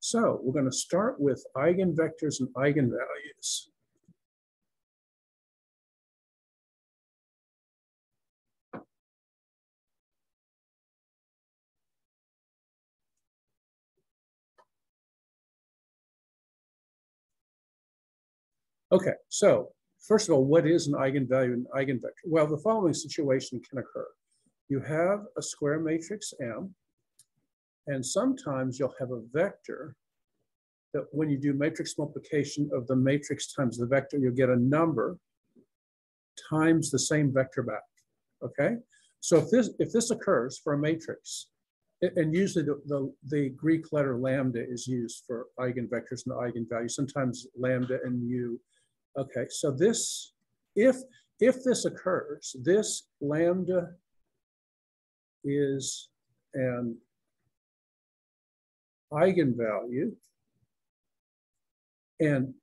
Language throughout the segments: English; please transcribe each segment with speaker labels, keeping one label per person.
Speaker 1: So we're going to start with eigenvectors and eigenvalues. Okay, so first of all, what is an eigenvalue and eigenvector? Well, the following situation can occur. You have a square matrix M, and sometimes you'll have a vector that when you do matrix multiplication of the matrix times the vector, you'll get a number times the same vector back, okay? So if this occurs for a matrix, and usually the Greek letter lambda is used for eigenvectors and eigenvalues, sometimes lambda and u. Okay, so this, if this occurs, this lambda is an eigenvalue, and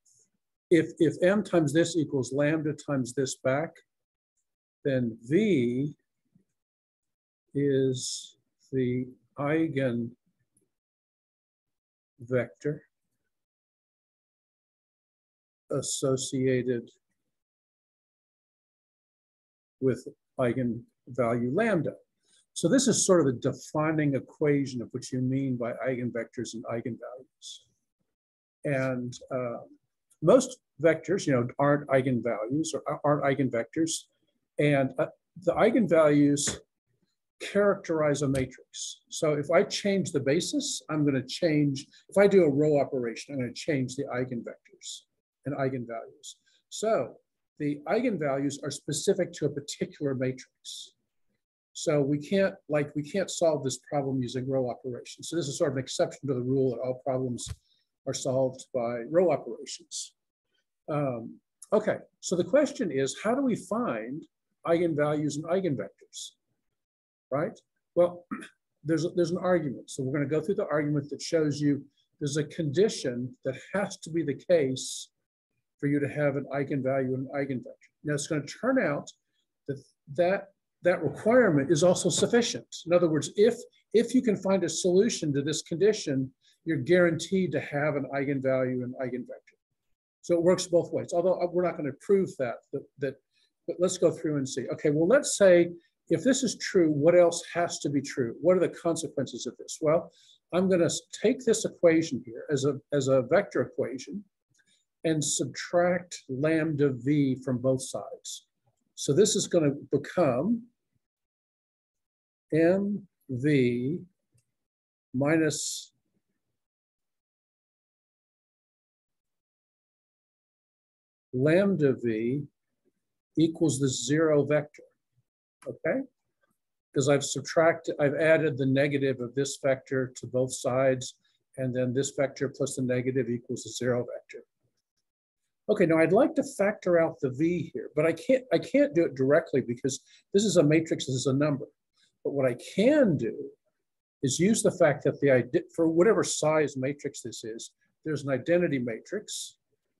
Speaker 1: if m times this equals lambda times this back, then v is the eigenvector associated with eigenvalue lambda. So this is sort of the defining equation of what you mean by eigenvectors and eigenvalues. And most vectors, aren't eigenvalues or aren't eigenvectors. And the eigenvalues characterize a matrix. So if I change the basis, I'm going to change, if I do a row operation, I'm going to change the eigenvectors and eigenvalues. So the eigenvalues are specific to a particular matrix. So we can't solve this problem using row operations. So this is sort of an exception to the rule that all problems are solved by row operations. Okay, so the question is, how do we find eigenvalues and eigenvectors, right? Well, there's an argument. So we're going to go through the argument that shows you there's a condition that has to be the case for you to have an eigenvalue and an eigenvector. Now it's going to turn out that requirement is also sufficient. In other words, if you can find a solution to this condition, you're guaranteed to have an eigenvalue and eigenvector. So it works both ways, although we're not going to prove that, but let's go through and see. Okay, well, let's say if this is true, what else has to be true? What are the consequences of this? Well, I'm going to take this equation here as a vector equation and subtract lambda v from both sides. So this is going to become mv minus lambda v equals the zero vector, okay? Because I've added the negative of this vector to both sides, and then this vector plus the negative equals the zero vector. Okay, now I'd like to factor out the v here, but I can't do it directly because this is a matrix, this is a number. But what I can do is use the fact that for whatever size matrix this is, there's an identity matrix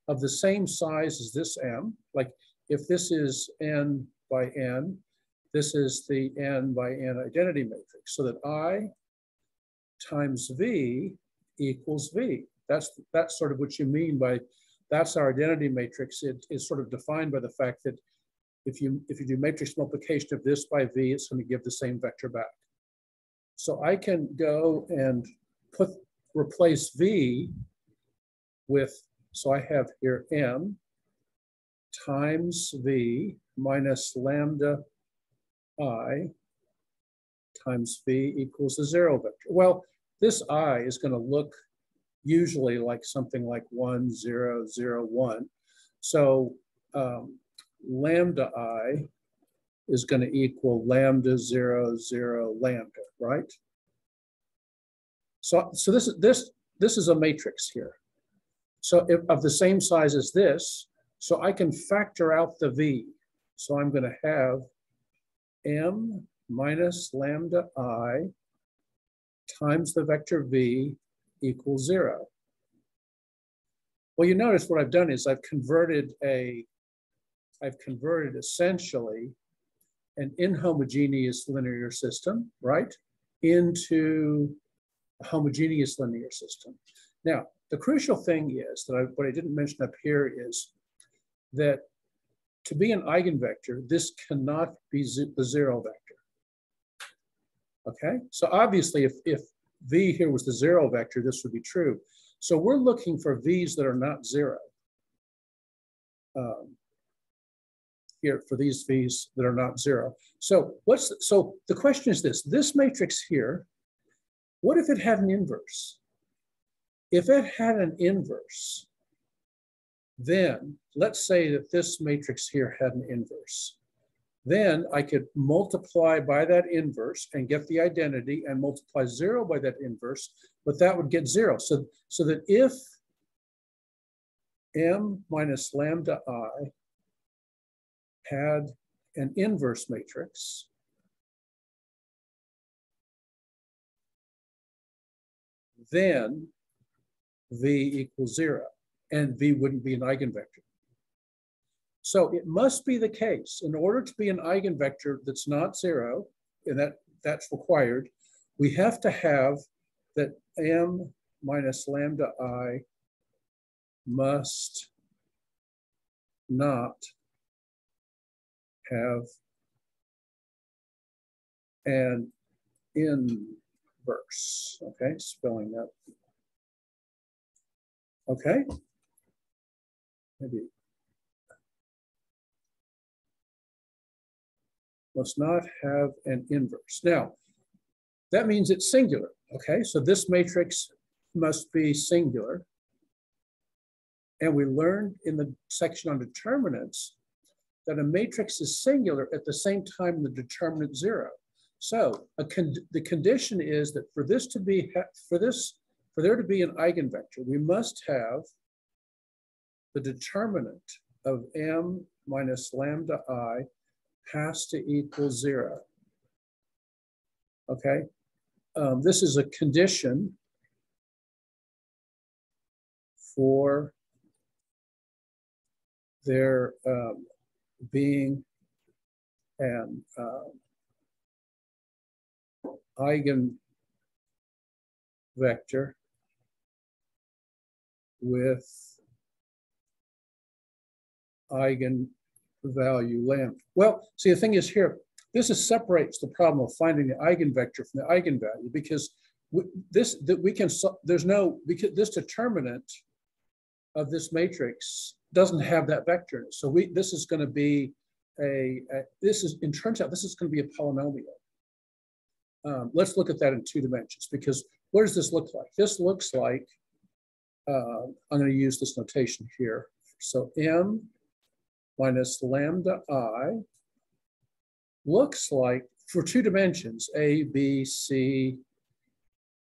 Speaker 1: of the same size as this m. Like if this is n by n, this is the n by n identity matrix, so that I times v equals v. That's sort of what you mean by, that's our identity matrix. It is sort of defined by the fact that if you do matrix multiplication of this by v, it's going to give the same vector back. So I can go and replace v with, so I have here m times v minus lambda I times v equals the zero vector. Well, this I is going to look usually like something like 1, 0, 0, 1. So lambda I is going to equal lambda 0, 0, lambda, right? So this is a matrix here. So of the same size as this, so I can factor out the v. So I'm going to have m minus lambda I times the vector v equals 0. Well, you notice what I've done is I've converted essentially an inhomogeneous linear system, right, into a homogeneous linear system. Now, the crucial thing is that what I didn't mention up here is that to be an eigenvector, this cannot be the zero vector. Okay, so obviously if v here was the zero vector, this would be true. So we're looking for v's that are not zero. Here for these v's that are not zero. So so the question is this matrix here, what if it had an inverse? If it had an inverse, then let's say that this matrix here had an inverse. Then I could multiply by that inverse and get the identity and multiply 0 by that inverse, but that would get 0. So that if m minus lambda I had an inverse matrix, then v equals 0, and v wouldn't be an eigenvector. So it must be the case, in order to be an eigenvector that's not 0, and that's required, we have to have that m minus lambda I must not have an inverse. Okay, spelling that. Okay, maybe. Must not have an inverse. Now, that means it's singular. Okay, so this matrix must be singular. And we learned in the section on determinants that a matrix is singular at the same time the determinant 0. So the condition is that for there to be an eigenvector, we must have the determinant of m minus lambda I has to equal 0. Okay, this is a condition for there being an eigenvector with eigenvalue lambda. Well, see, the thing is here, this separates the problem of finding the eigenvector from the eigenvalue, because this determinant of this matrix doesn't have that vector. So this is going to be it turns out this is going to be a polynomial. Let's look at that in 2 dimensions, because what does this look like? This looks like, I'm going to use this notation here. So m minus lambda I looks like, for 2 dimensions, A, B, C,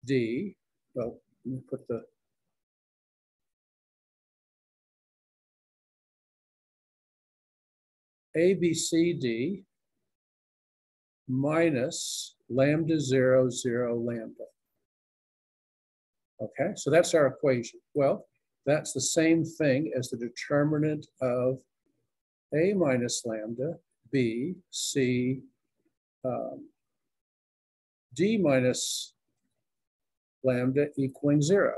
Speaker 1: D. Well, let me put the A, B, C, D minus lambda 0, 0, lambda. Okay, so that's our equation. Well, that's the same thing as the determinant of A minus lambda, B, C, D minus lambda equaling 0.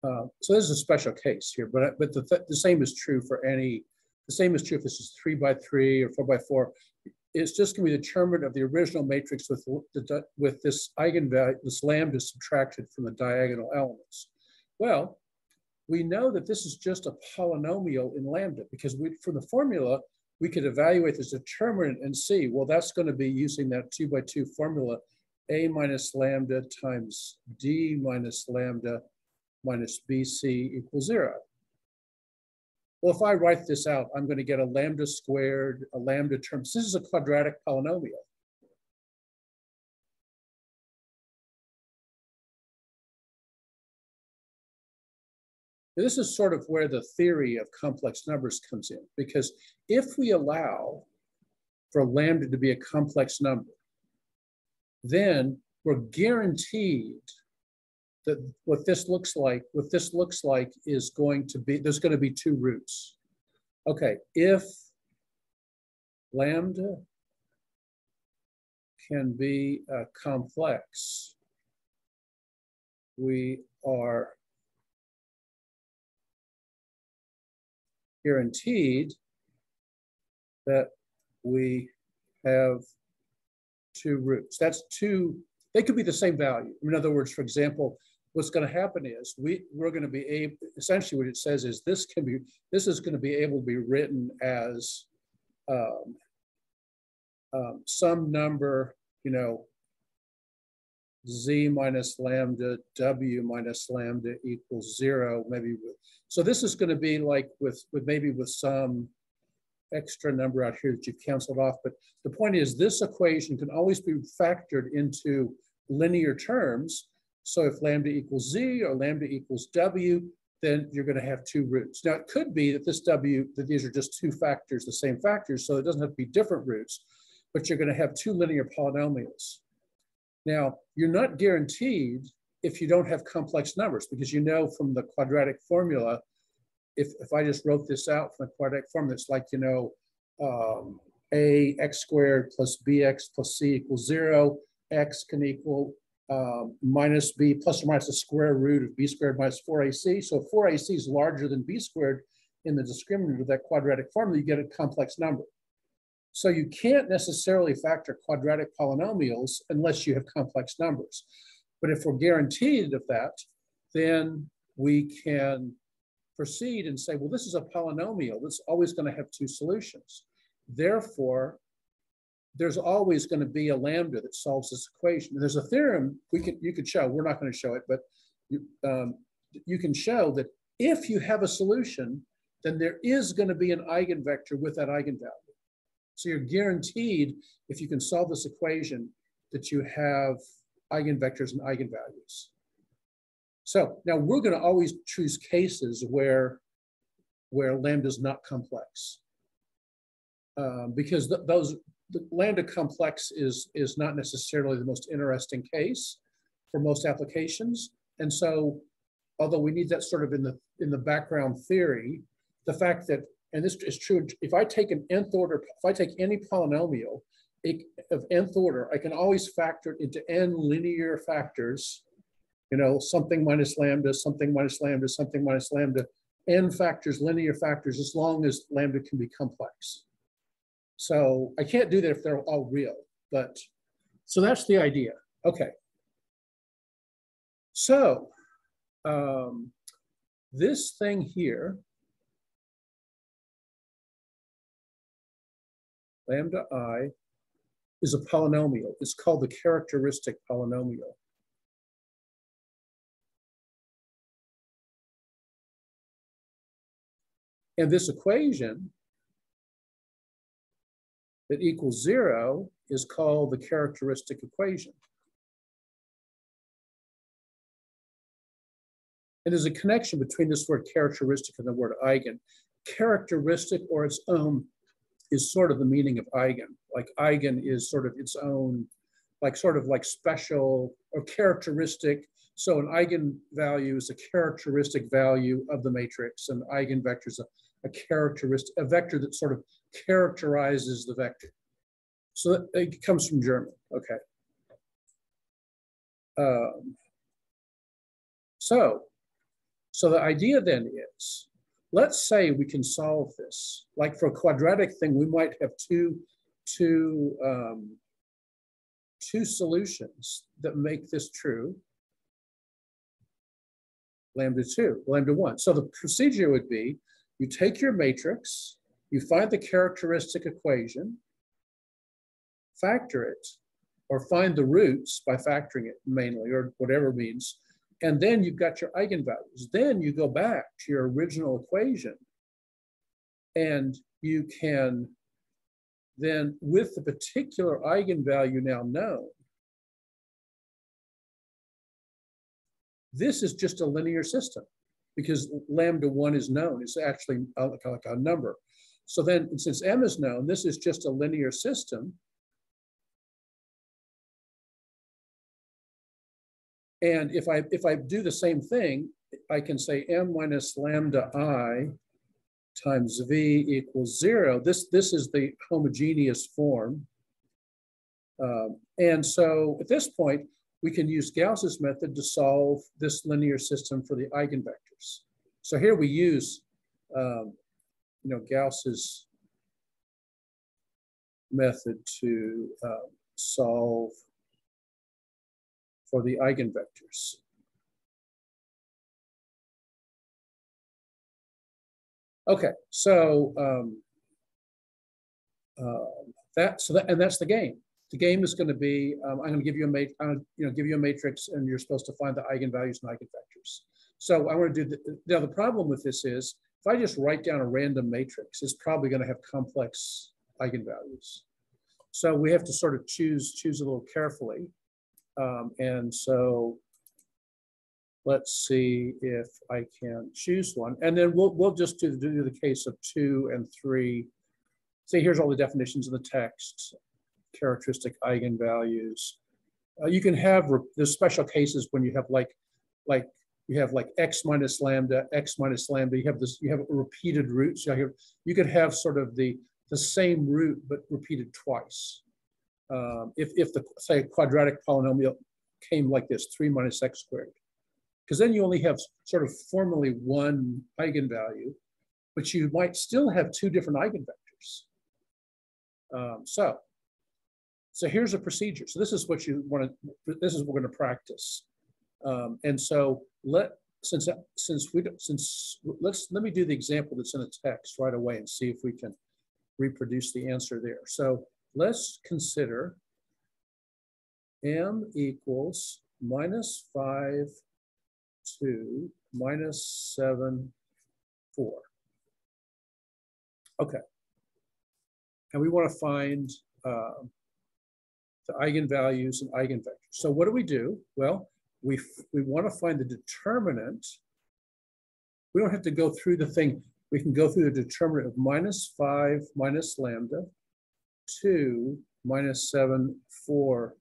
Speaker 1: So this is a special case here, but the same is true for any. The same is true if this is 3 by 3 or 4 by 4. It's just going to be the determinant of the original matrix with this eigenvalue, this lambda subtracted from the diagonal elements. Well, we know that this is just a polynomial in lambda, because from the formula, we could evaluate this determinant and see, well, that's going to be using that 2 by 2 formula, A minus lambda times D minus lambda minus BC equals 0. Well, if I write this out, I'm going to get a lambda squared, a lambda term. This is a quadratic polynomial. This is sort of where the theory of complex numbers comes in, because if we allow for lambda to be a complex number, then we're guaranteed that what this looks like is going to be, there's going to be 2 roots. Okay, if lambda can be complex, we are guaranteed that we have two roots. That's two, they could be the same value. In other words, for example, what's going to happen is we're going to be able, essentially what it says is this is going to be able to be written as some number, you know, z minus lambda, w minus lambda equals 0, maybe. So this is going to be like with maybe with some extra number out here that you've canceled off. But the point is this equation can always be factored into linear terms. So if lambda equals z or lambda equals w, then you're going to have two roots. Now it could be that this w, that these are just two factors, the same factors, so it doesn't have to be different roots, but you're going to have two linear polynomials. Now, you're not guaranteed if you don't have complex numbers, because you know from the quadratic formula, if I just wrote this out from the quadratic formula, it's like, you know, ax squared plus bx plus c equals 0, x can equal minus b plus or minus the square root of b squared minus 4ac. So if 4ac is larger than b squared in the discriminant of that quadratic formula, you get a complex number. So you can't necessarily factor quadratic polynomials unless you have complex numbers. But if we're guaranteed of that, then we can proceed and say, well, this is a polynomial that's always going to have two solutions. Therefore, there's always going to be a lambda that solves this equation. And there's a theorem you could show. We're not going to show it, but you can show that if you have a solution, then there is going to be an eigenvector with that eigenvalue. So you're guaranteed, if you can solve this equation, that you have eigenvectors and eigenvalues. So now we're going to always choose cases where lambda is not complex, because the lambda complex is not necessarily the most interesting case for most applications. And so, although we need that sort of in the background theory, the fact that, and this is true, if I take an nth order, if I take any polynomial of nth order, I can always factor it into n linear factors, you know, something minus lambda, something minus lambda, something minus lambda, n factors, linear factors, as long as lambda can be complex. So I can't do that if they're all real, but, so that's the idea. Okay. So this thing here, lambda I, is a polynomial. It's called the characteristic polynomial. And this equation that equals 0 is called the characteristic equation. And there's a connection between this word characteristic and the word eigen. Characteristic or its own is sort of the meaning of eigen. Like eigen is sort of its own, like sort of like special or characteristic. So an eigenvalue is a characteristic value of the matrix, and eigenvector is a characteristic, a vector that sort of characterizes the vector. So it comes from German, okay. So the idea then is, let's say we can solve this. Like for a quadratic thing, we might have two solutions that make this true. Lambda 2, lambda 1. So the procedure would be, you take your matrix, you find the characteristic equation, factor it, or find the roots by factoring it mainly, or whatever means, and then you've got your eigenvalues. Then you go back to your original equation, and you can then, with the particular eigenvalue now known, this is just a linear system because lambda 1 is known. It's actually like a number. So then, since m is known, this is just a linear system. And if I do the same thing, I can say m minus lambda I times v equals 0. This is the homogeneous form. And so at this point, we can use Gauss's method to solve this linear system for the eigenvectors. So here we use, Gauss's method to solve for the eigenvectors. Okay, so that's the game. The game is going to be I'm going to give you a matrix, and you're supposed to find the eigenvalues and eigenvectors. So I want to do now. The problem with this is if I just write down a random matrix, it's probably going to have complex eigenvalues. So we have to sort of choose a little carefully, and so let's see if I can choose one, and then we'll just do the case of 2 and 3. See, here's all the definitions in the text. Characteristic eigenvalues. You can have there's special cases when you have like x minus lambda, x minus lambda. You have repeated roots. You could have sort of the same root but repeated twice. If the say quadratic polynomial came like this, 3 minus x squared, because then you only have sort of formally one eigenvalue, but you might still have 2 different eigenvectors. So here's a procedure. So this is what you want to. This is what we're going to practice. And so let me do the example that's in the text right away and see if we can reproduce the answer there. So let's consider m equals -5 to -7, 4. Okay. And we want to find the eigenvalues and eigenvectors. So what do? Well, we want to find the determinant. We don't have to go through the thing. We can go through the determinant of -5 minus lambda, 2 -7, 4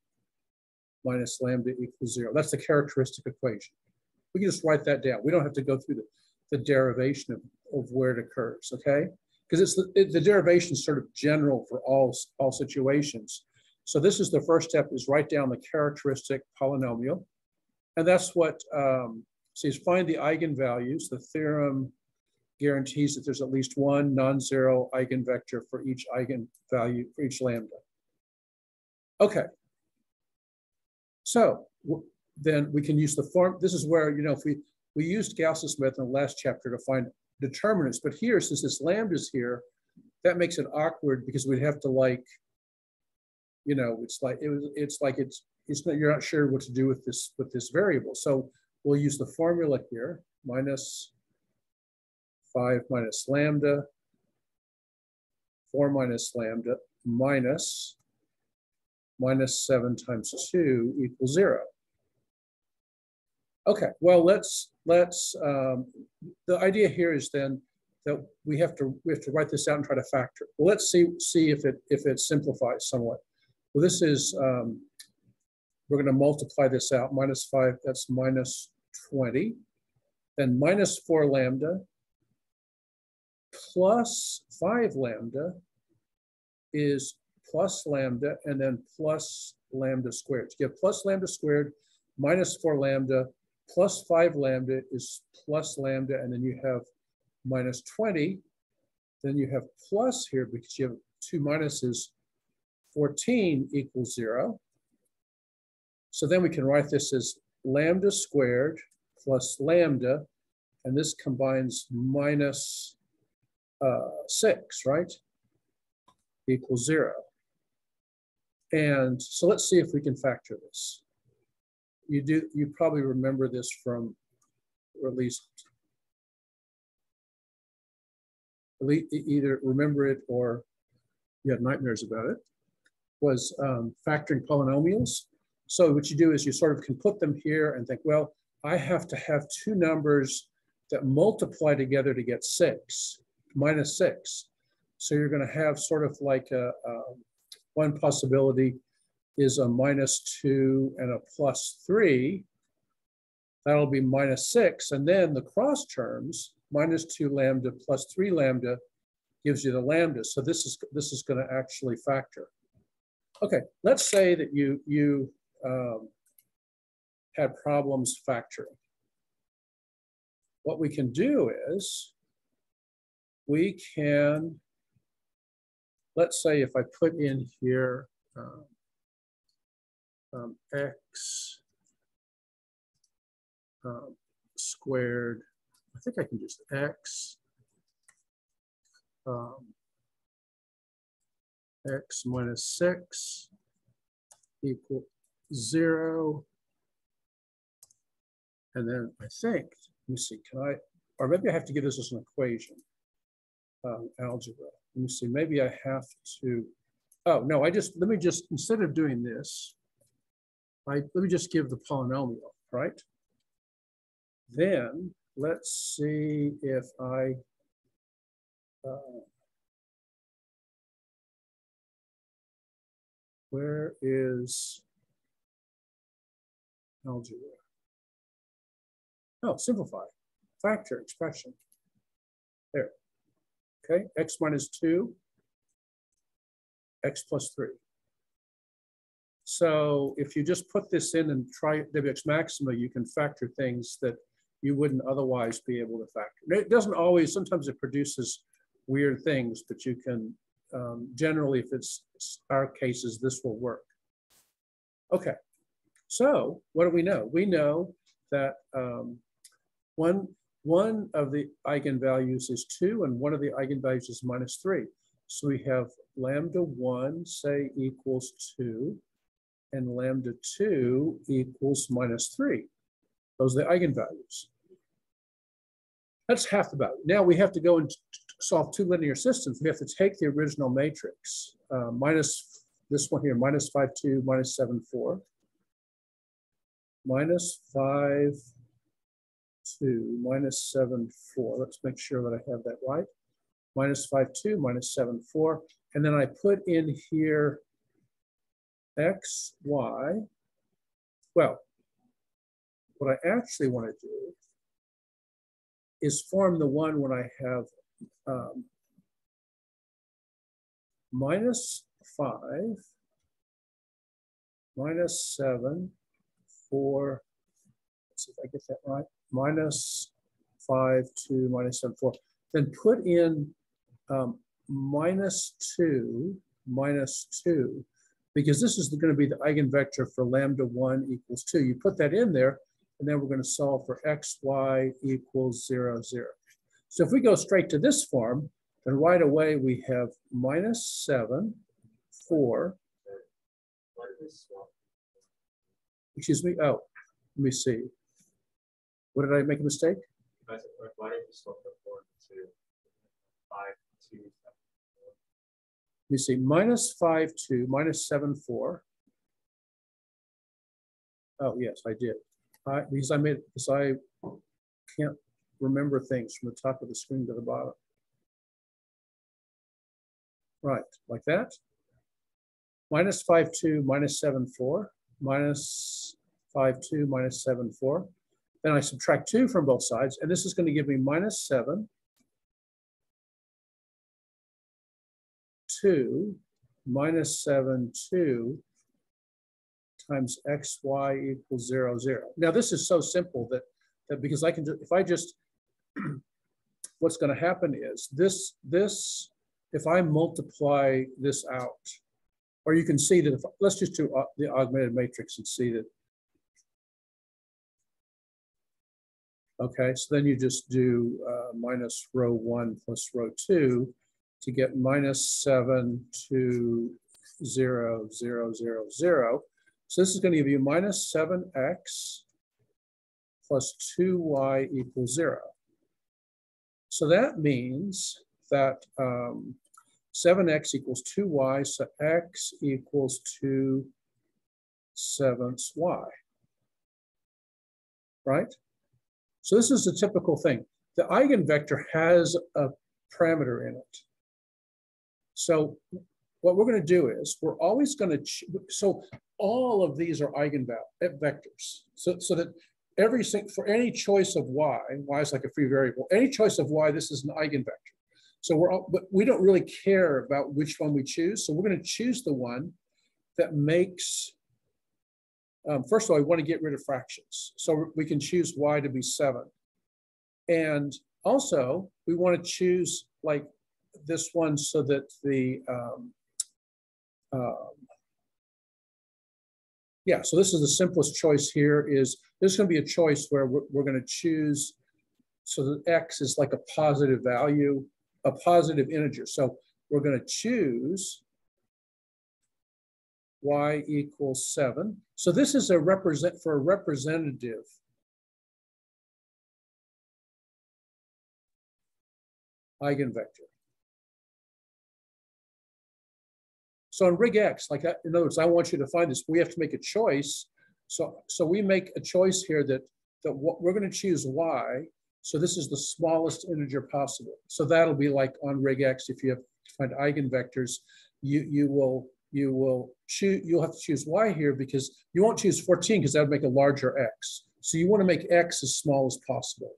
Speaker 1: minus lambda equals 0. That's the characteristic equation. We can just write that down. We don't have to go through the derivation of where it occurs, okay? Because the derivation is sort of general for all situations. So this is the first step, is write down the characteristic polynomial. And that's what, says find the eigenvalues. The theorem guarantees that there's at least one non-zero eigenvector for each eigenvalue, for each lambda. Okay. So then we can use the form. This is where, if we used Gauss's method in the last chapter to find determinants, but here, since this lambda is here, that makes it awkward because we'd have to you're not sure what to do with this variable. So we'll use the formula here, -5 minus lambda, 4 minus lambda, minus -7 times 2 equals 0. Okay, well, the idea here is then that we have to write this out and try to factor it. Well, let's see if it simplifies somewhat. Well, this is, we're going to multiply this out. -5, that's -20. Then -4 lambda plus 5 lambda is plus lambda, and then plus lambda squared. So you have plus lambda squared, -4 lambda, plus 5 lambda is plus lambda, and then you have -20. Then you have plus here because you have 2 minuses. 14 equals 0. So then we can write this as lambda squared plus lambda, and this combines -6, right? Equals 0. And so let's see if we can factor this. You probably remember this from, or at least either remember it or you had nightmares about it, was factoring polynomials. So what you do is you sort of can put them here and think, well, I have to have 2 numbers that multiply together to get 6, -6. So you're going to have sort of like one possibility is a -2 and a +3. That'll be -6. And then the cross terms, -2 lambda plus 3 lambda gives you the lambda. So this is going to actually factor. Okay, let's say that you had problems factoring. What we can do is we can, let's say if I put in here x squared, I think I can just x x minus 6 equal 0. And then I think, let me see, can I, or maybe I have to give this as an equation, algebra. Let me see, maybe I have to, oh, no, let me just, instead of doing this, let me just give the polynomial, right? Then let's see if I, where is algebra? Oh, simplify, factor expression. There. Okay, x minus 2, x plus 3. So if you just put this in and try Wx maxima, you can factor things that you wouldn't otherwise be able to factor. It doesn't always, sometimes it produces weird things, but you can, generally, if it's our cases, this will work. Okay, so what do we know? We know that one of the eigenvalues is 2, and one of the eigenvalues is minus 3. So we have lambda 1, say, equals 2, and lambda 2 equals minus 3. Those are the eigenvalues. That's half the value. Now we have to go and solve two linear systems. We have to take the original matrix, minus this one here, minus 5, 2, minus 7, 4, minus 5, 2, minus 7, 4. Let's make sure that I have that right. Minus 5, 2, minus 7, 4. And then I put in here x, y. Well, what I actually want to do is form the one when I have minus 5, minus 7, 4. Let's see if I get that right. Minus 5, 2, minus 7, 4. Then put in minus 2, because this is going to be the eigenvector for lambda 1 equals 2. You put that in there, and then we're going to solve for x, y equals 0, 0. So if we go straight to this form, then right away we have minus 7, 4. Excuse me. Oh, let me see. What did I make a mistake?
Speaker 2: Why don't you swap the 4 to 5, 2, 7, 4?
Speaker 1: Let me see. Minus 5, 2, minus 7, 4. Oh, yes, I did. Because I can't remember things from the top of the screen to the bottom. Right, like that. Minus 5, 2, minus 7, 4. Minus 5, 2, minus 7, 4. Then I subtract 2 from both sides, and this is going to give me minus 7, 2, minus 7, 2, times x, y equals 0, 0. Now this is so simple that because I can, if I just, what's going to happen is this, if I multiply this out, or you can see that if, let's just do the augmented matrix and see that. Okay, so then you just do minus row 1 plus row 2 to get minus 7, 2, 0, 0, 0, 0. So this is going to give you minus 7x plus 2y equals 0. So that means that 7x equals 2y, so x equals 2/7 y, right? So this is a typical thing. The eigenvector has a parameter in it. So what we're going to do is we're always going to, so all of these are eigenvectors. So that for any choice of y is like a free variable, any choice of y, this is an eigenvector. So but we don't really care about which one we choose. So we're going to choose the one that makes first of all, we want to get rid of fractions. So we can choose y to be 7. And also, we want to choose like this one so that the, yeah, so this is the simplest choice here is, there's going to be a choice where we're going to choose so that x is like a positive value, a positive integer. So we're going to choose y equals 7. So this is a representative eigenvector. So in rig X, like that, in other words, I want you to find this. We have to make a choice. So we make a choice here that we're going to choose y. So this is the smallest integer possible. So that'll be like on rig X. If you have to find eigenvectors, you'll have to choose y here because you won't choose 14 because that would make a larger x. So you want to make x as small as possible.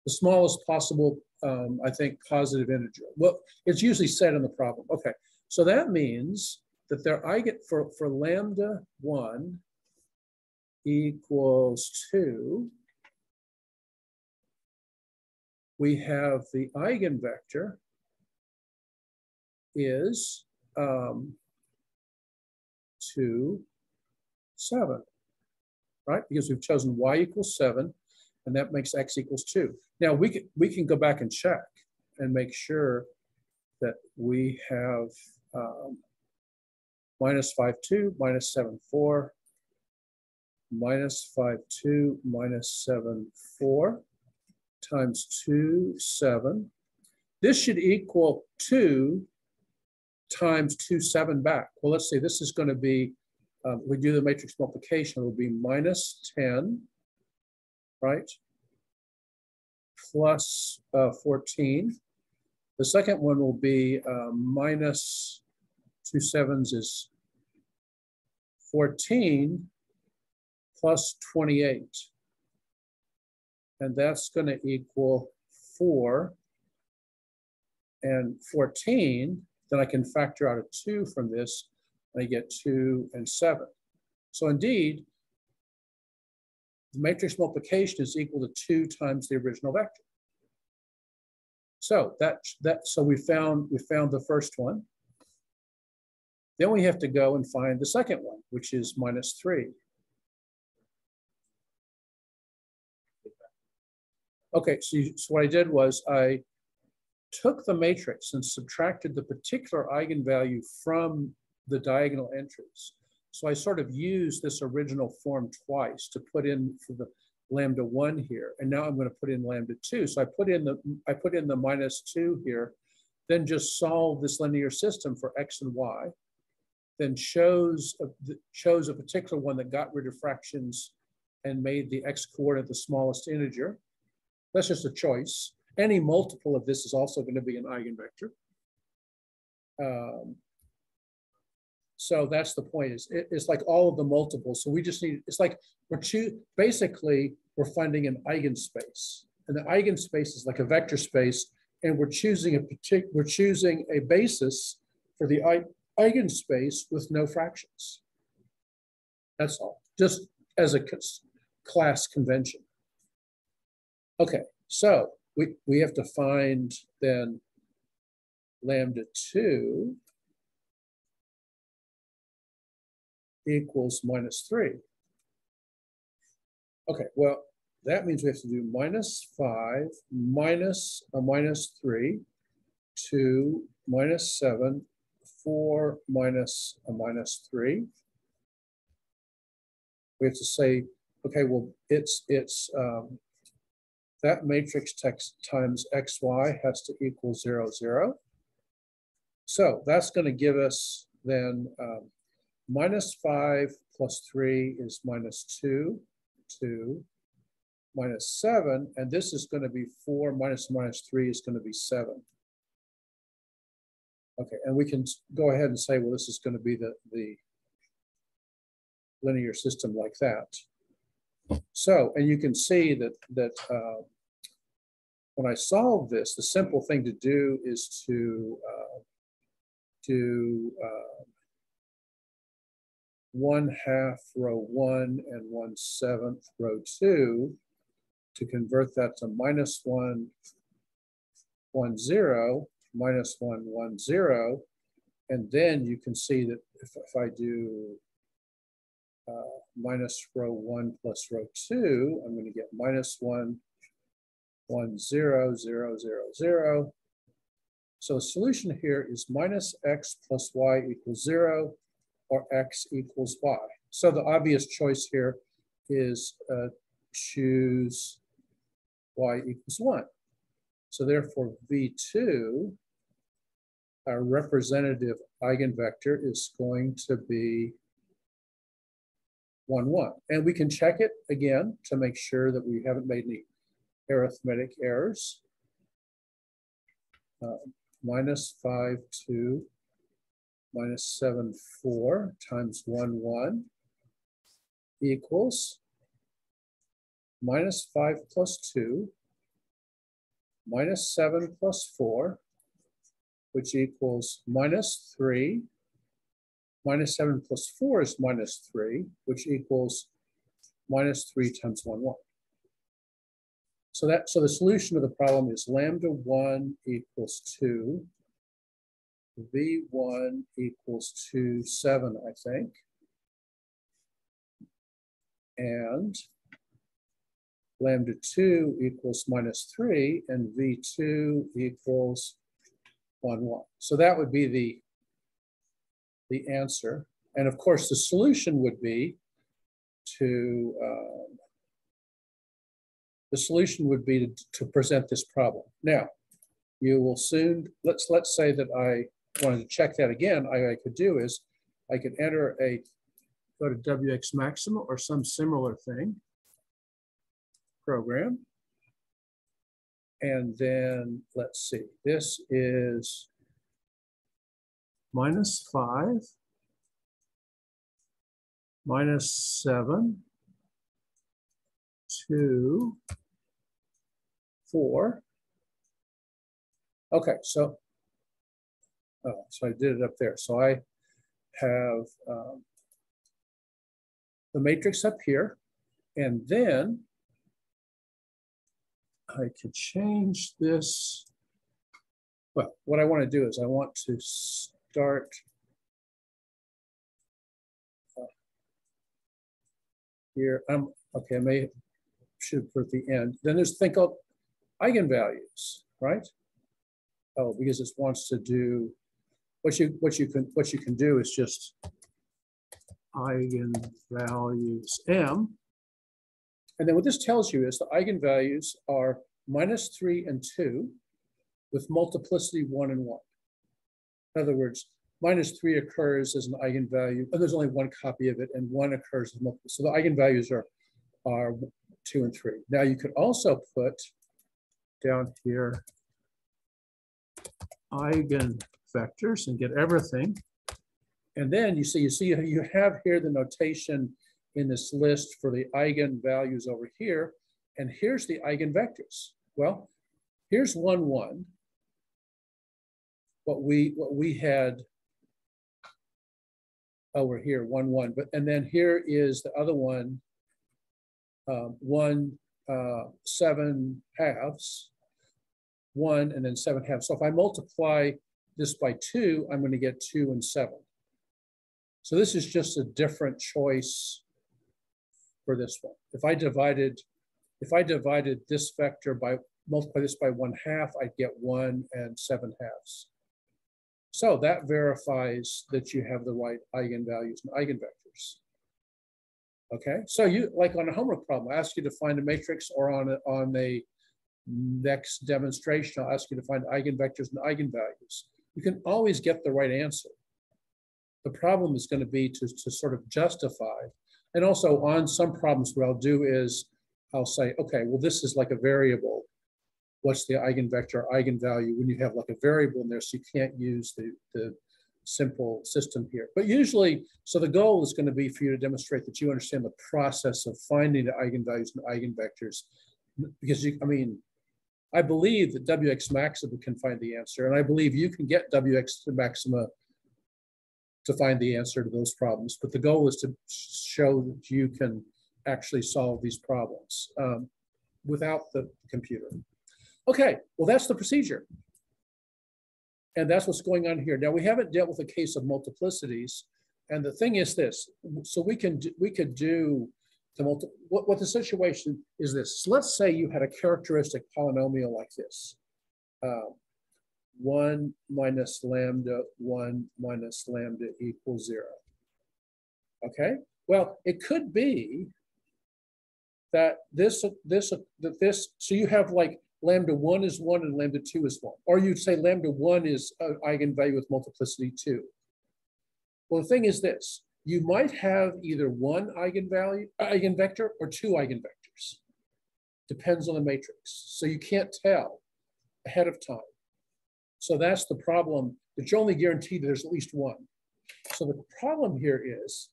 Speaker 1: The smallest possible, I think, positive integer. Well, it's usually said in the problem. Okay, so that means that their eigen for lambda 1 equals 2, we have the eigenvector is 2, 7, right? Because we've chosen y equals 7, and that makes x equals 2. Now we can go back and check and make sure that we have minus 5, 2, minus 7, 4, minus 5, 2, minus 7, 4 times 2, 7. This should equal 2 times 2, 7 back. Well, let's see, this is going to be, we do the matrix multiplication, it will be minus 10, right? Plus 14. The second one will be minus 2 7s is 14 plus 28. And that's going to equal 4. And 14, then I can factor out a 2 from this, and I get 2 and 7. So indeed, the matrix multiplication is equal to 2 times the original vector. So so we found the first one. Then we have to go and find the second one, which is minus 3. Okay, so what I did was I took the matrix and subtracted the particular eigenvalue from the diagonal entries. So I sort of used this original form twice to put in for the lambda 1 here, and now I'm going to put in lambda 2. So I put in the minus 2 here, then just solve this linear system for x and y, then chose a particular one that got rid of fractions and made the x coordinate the smallest integer. That's just a choice. Any multiple of this is also going to be an eigenvector. So that's the point. It's like all of the multiples. So we just need, it's like basically we're finding an eigenspace. And the eigenspace is like a vector space, and we're choosing a basis for the eigenspace with no fractions. That's all, just as a class convention. Okay, so we have to find then lambda 2 equals minus 3. Okay, well, that means we have to do minus 5 minus a minus 3, 2 minus 7, 4 minus a minus 3. We have to say, okay, well, it's that matrix text times xy has to equal 0, 0. So that's going to give us then minus 5 plus 3 is minus 2, 2, minus 7, and this is going to be 4 minus 3 is going to be 7. Okay, and we can go ahead and say, well, this is going to be the linear system like that. So, and you can see that when I solve this, the simple thing to do is to 1/2 row 1 and 1/7 row 2 to convert that to -1, 1, 0, -1, 1, 0. And then you can see that if I do minus row 1 plus row 2, I'm going to get -1, 1, 0, 0, 0, 0. So the solution here is -x plus y equals 0 or x equals y. So the obvious choice here is choose y equals 1. So therefore V2, our representative eigenvector, is going to be 1, 1. And we can check it again to make sure that we haven't made any arithmetic errors. -5, 2, -7, 4 times 1, 1 equals -5 plus 2, -7 plus 4, which equals -3. -7 plus 4 is -3, which equals -3 times 1, 1. So the solution of the problem is lambda 1 equals 2, V1 equals 2, 7, I think. And lambda 2 equals -3, and V2 equals 1, 1. So that would be the answer. And of course, the solution would be to present this problem. Now, you will soon, let's say that I wanted to check that again. I could do is I could go to WX maxima or some similar thing, program. And then let's see, this is -5, -7, 2, 4. Okay, so I did it up there. So I have the matrix up here, and then I could change this. Well, what I want to do is I want to start here. Okay, I should put at the end. Then there's a thing called eigenvalues, right? Oh, because it wants to do what you can do is just eigenvalues m. And then what this tells you is the eigenvalues are -3 and 2 with multiplicity 1 and 1. In other words, -3 occurs as an eigenvalue, and there's only one copy of it, and 1 occurs as multiple. So the eigenvalues are 2 and 3. Now you could also put down here eigenvectors and get everything. And then you have here the notation in this list for the eigenvalues over here, and here's the eigenvectors. Well, here's 1, 1. What we had over here, 1, 1. And then here is the other one, 1, 7 halves, 1, and then 7 halves. So if I multiply this by 2, I'm going to get 2 and 7. So this is just a different choice for this one. If I divided this vector by, multiply this by 1/2, I'd get 1 and 7 halves. So that verifies that you have the right eigenvalues and eigenvectors. Okay, so you, like on a homework problem, I ask you to find a matrix, or on the next demonstration, I'll ask you to find eigenvectors and eigenvalues. You can always get the right answer. The problem is going to be to sort of justify. And also on some problems, what I'll do is I'll say, okay, well, this is like a variable. What's the eigenvector or eigenvalue when you have like a variable in there, so you can't use the simple system here. But usually, so the goal is going to be for you to demonstrate that you understand the process of finding the eigenvalues and eigenvectors. Because I believe that WX maxima can find the answer, and I believe you can get WX maxima to find the answer to those problems. But the goal is to show that you can actually solve these problems without the computer. Okay, well, that's the procedure. And that's what's going on here. Now, we haven't dealt with a case of multiplicities. And the thing is this, so we could do the what the situation is this. So let's say you had a characteristic polynomial like this. 1 minus lambda, 1 minus lambda equals 0. Okay, well, it could be that so you have like lambda 1 is 1 and lambda 2 is 1. Or you'd say lambda 1 is an eigenvalue with multiplicity 2. Well, the thing is this, you might have either one eigenvector or two eigenvectors. Depends on the matrix. So you can't tell ahead of time. So that's the problem, that you only guarantee that there's at least one. So the problem here is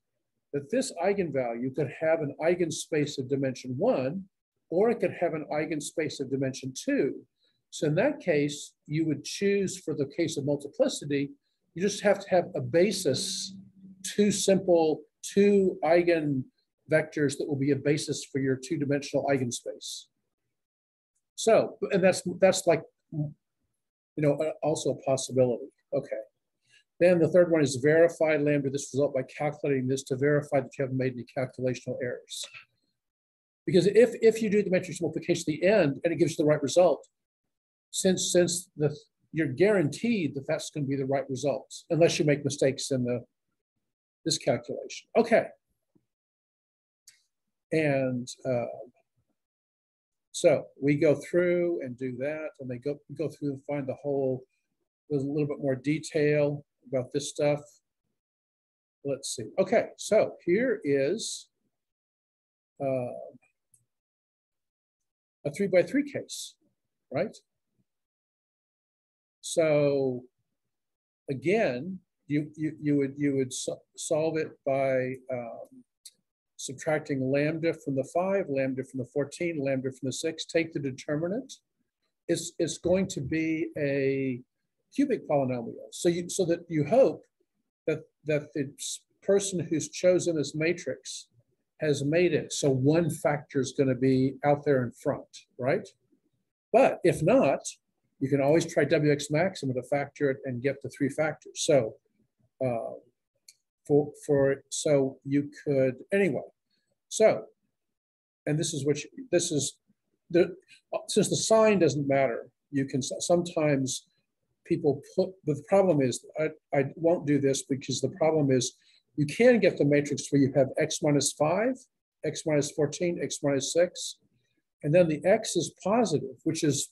Speaker 1: that this eigenvalue could have an eigenspace of dimension 1, or it could have an eigenspace of dimension 2. So in that case, you would choose, for the case of multiplicity, you just have to have a basis, two eigenvectors that will be a basis for your two-dimensional eigenspace. So, and that's like, also a possibility. Okay. Then the third one is verify lambda this result by calculating this to verify that you haven't made any calculational errors. Because if you do the matrix multiplication at the end and it gives you the right result, since you're guaranteed that that's going to be the right results, unless you make mistakes in this calculation. Okay. And so we go through and do that, and they go through and find there's a little bit more detail about this stuff. Let's see. Okay, so here is a 3x3 case, right? So again, you would solve it by subtracting lambda from the 5, lambda from the 14, lambda from the 6. Take the determinant. It's going to be a cubic polynomial. So that you hope that the person who's chosen this matrix has made it so one factor is going to be out there in front, right? But if not, you can always try WX maximum to factor it and get the 3 factors. So so you could anyway. So, and this is since the sign doesn't matter, you can sometimes people put, but the problem is, I won't do this because the problem is you can get the matrix where you have x minus 5, x minus 14, x minus 6, and then the x is positive, which is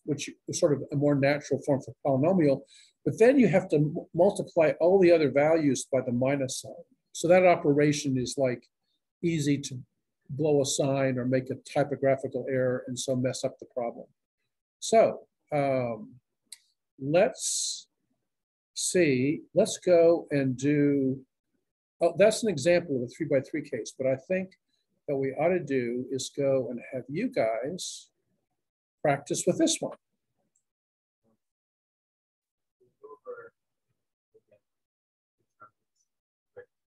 Speaker 1: sort of a more natural form for polynomial, but then you have to multiply all the other values by the minus sign. So that operation is like easy to blow a sign or make a typographical error and so mess up the problem. So let's see, let's go and do, that's an example of a 3x3 case, but I think that we ought to do is go and have you guys practice with this one.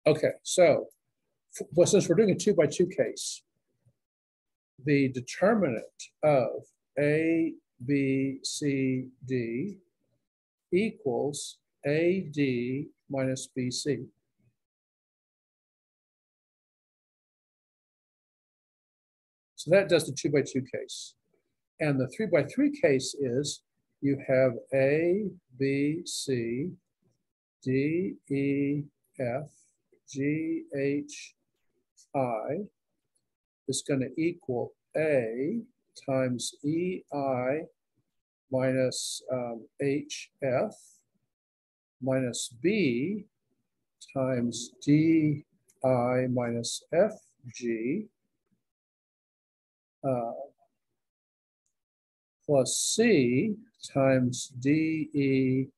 Speaker 1: Okay, so since we're doing a 2x2 case, the determinant of A, B, C, D equals AD minus BC. So that does the 2x2 case. And the 3x3 case is you have A, B, C, D, E, F, G, H, I is going to equal A times EI minus HF minus B times DI minus FG plus C times DE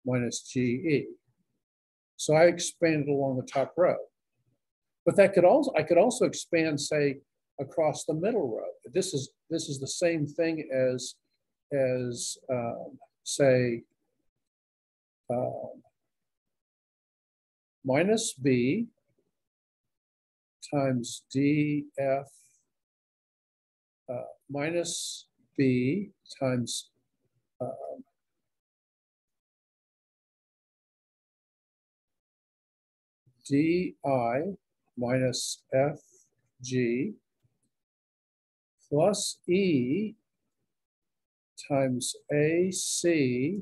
Speaker 1: minus GE. So I expanded along the top row. But I could also expand, say, across the middle row. This is the same thing as say, minus b times df minus b times di minus fg plus e times ac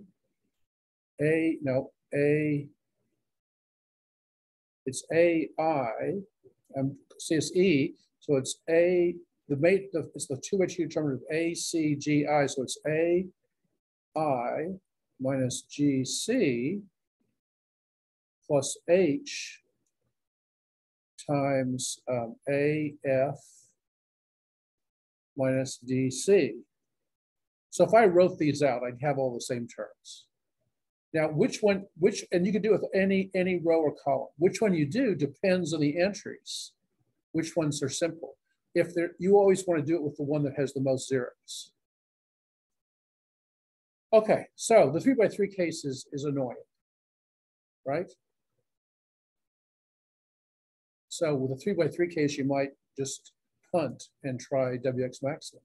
Speaker 1: it's ai, see it's e, so it's a, it's the two-way determinant of a, c, g, i, so it's a, I minus gc plus h times af minus dc. So if I wrote these out, I'd have all the same terms. Now, and you can do it with any row or column. Which one you do depends on the entries. Which ones are simple. You always want to do it with the one that has the most zeros. Okay, so the 3x3 case is annoying, right? So with a 3x3 case, you might just punt and try WX maximum.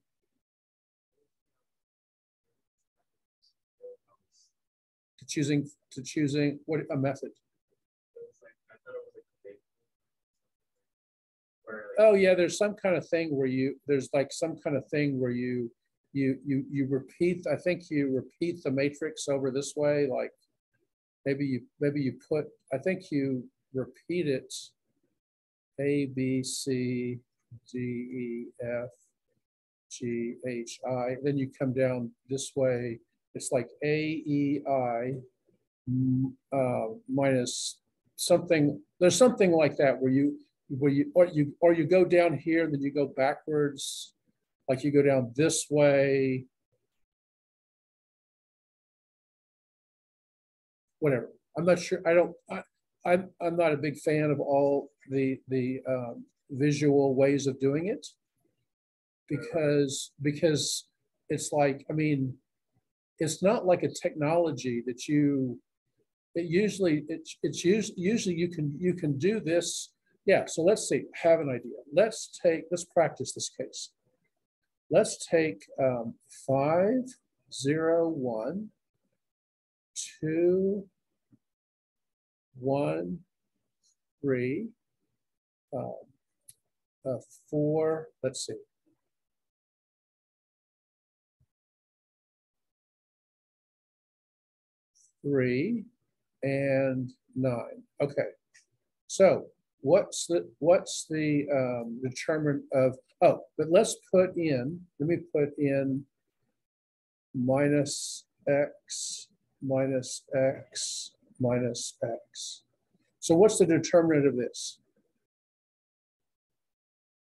Speaker 1: To choosing what a method. Oh yeah, there's some kind of thing where you repeat. I think you repeat the matrix over this way. Like maybe you put. I think you repeat it. A B C D E F G H I. Then you come down this way. It's like A E I minus something. There's something like that where you go down here and then you go backwards, like you go down this way. Whatever. I'm not sure. I'm not a big fan of all the visual ways of doing it because it's like, I mean, it's not like a technology that usually you can do this. Yeah, so let's see, have an idea. Let's practice this case. Let's take 5, 0, 1, 2, 1, 3, 4, let's see. 3 and 9. Okay, so what's the determinant of, oh, but let me put in minus x minus x minus x. So what's the determinant of this?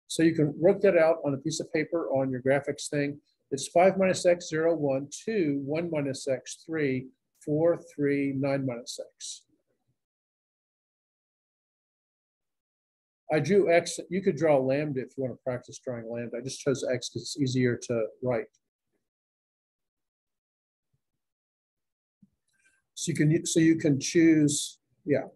Speaker 1: So you can work that out on a piece of paper on your graphics thing. It's 5 minus x, 0, 1, 2, 1 minus x, 3, 4, 3, 9 minus x. I drew x. You could draw lambda if you want to practice drawing lambda. I just chose x because it's easier to write. So you can choose, yeah.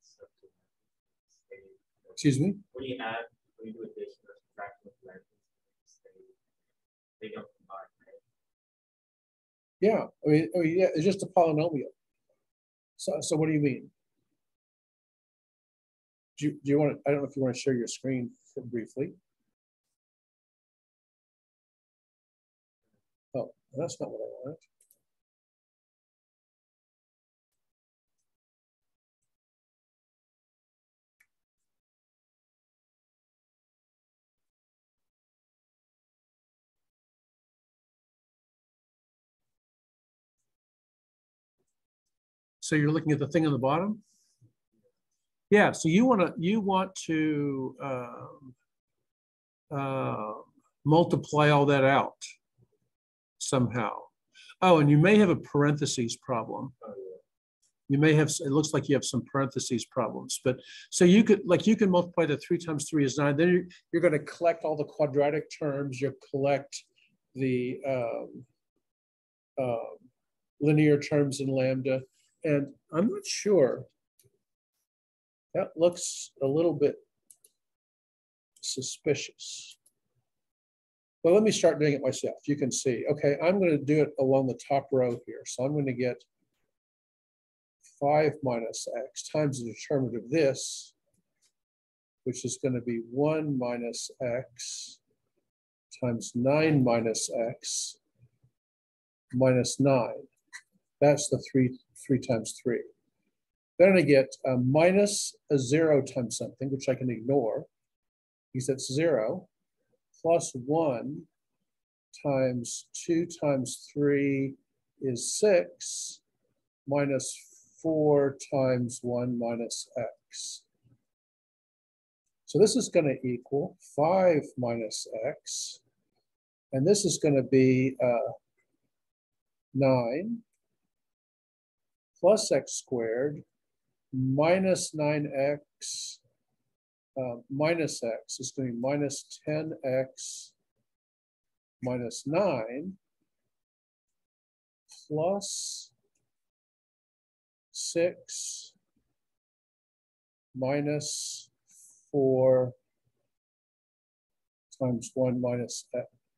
Speaker 2: stuff to
Speaker 1: Excuse me?
Speaker 2: when you do addition or subtraction with lambdas, they don't combine, right?
Speaker 1: Yeah, I mean, yeah, it's just a polynomial. So what do you mean? Do you want to, I don't know if you want to share your screen briefly. Oh, that's not what I wanted. So you're looking at the thing on the bottom? Yeah, so you want to multiply all that out somehow. Oh, and you may have a parentheses problem. You may have, it looks like you have some parentheses problems, but so you could, like, you can multiply the 3 times 3 is 9. Then you're going to collect all the quadratic terms. You'll collect the linear terms in lambda. And I'm not sure. That looks a little bit suspicious. Well, let me start doing it myself. You can see, okay, I'm going to do it along the top row here. So I'm going to get 5 minus x times the determinant of this, which is going to be 1 minus x times 9 minus x minus 9. That's the 3 times 3. Then I get a minus a 0 times something, which I can ignore, because that's 0, plus 1 times 2 times 3 is 6, minus 4 times 1 minus x. So this is going to equal 5 minus x, and this is going to be 9 plus x squared minus 9x minus x is going to be minus 10x minus 9 plus 6 minus 4 times 1 minus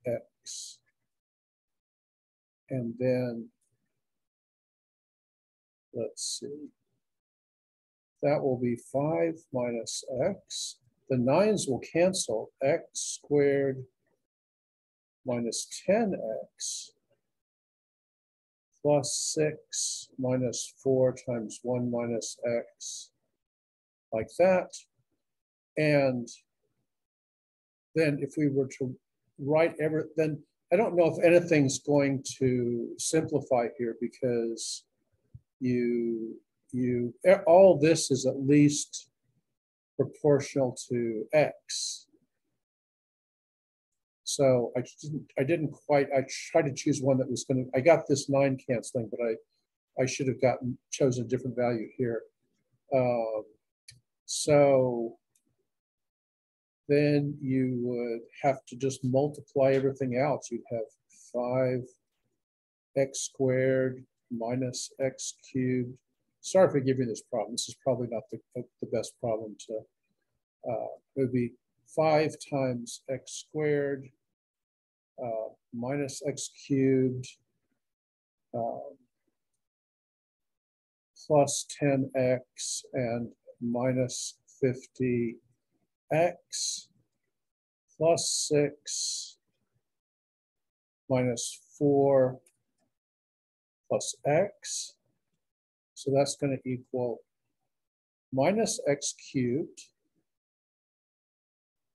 Speaker 1: x. And then, let's see, that will be 5 minus x. The 9s will cancel. X squared minus 10x plus 6 minus 4 times 1 minus x, like that. And then if we were to write then I don't know if anything's going to simplify here, because all this is at least proportional to x. So I didn't quite, I tried to choose one that was going to, I got this 9 canceling, but I should have chosen a different value here. So then you would have to just multiply everything else. You'd have 5x squared minus x cubed. Sorry for giving you this problem. This is probably not the best problem to, it would be 5 times x squared minus x cubed plus 10x and minus 50x plus 6 minus 4 plus x. So that's going to equal minus x cubed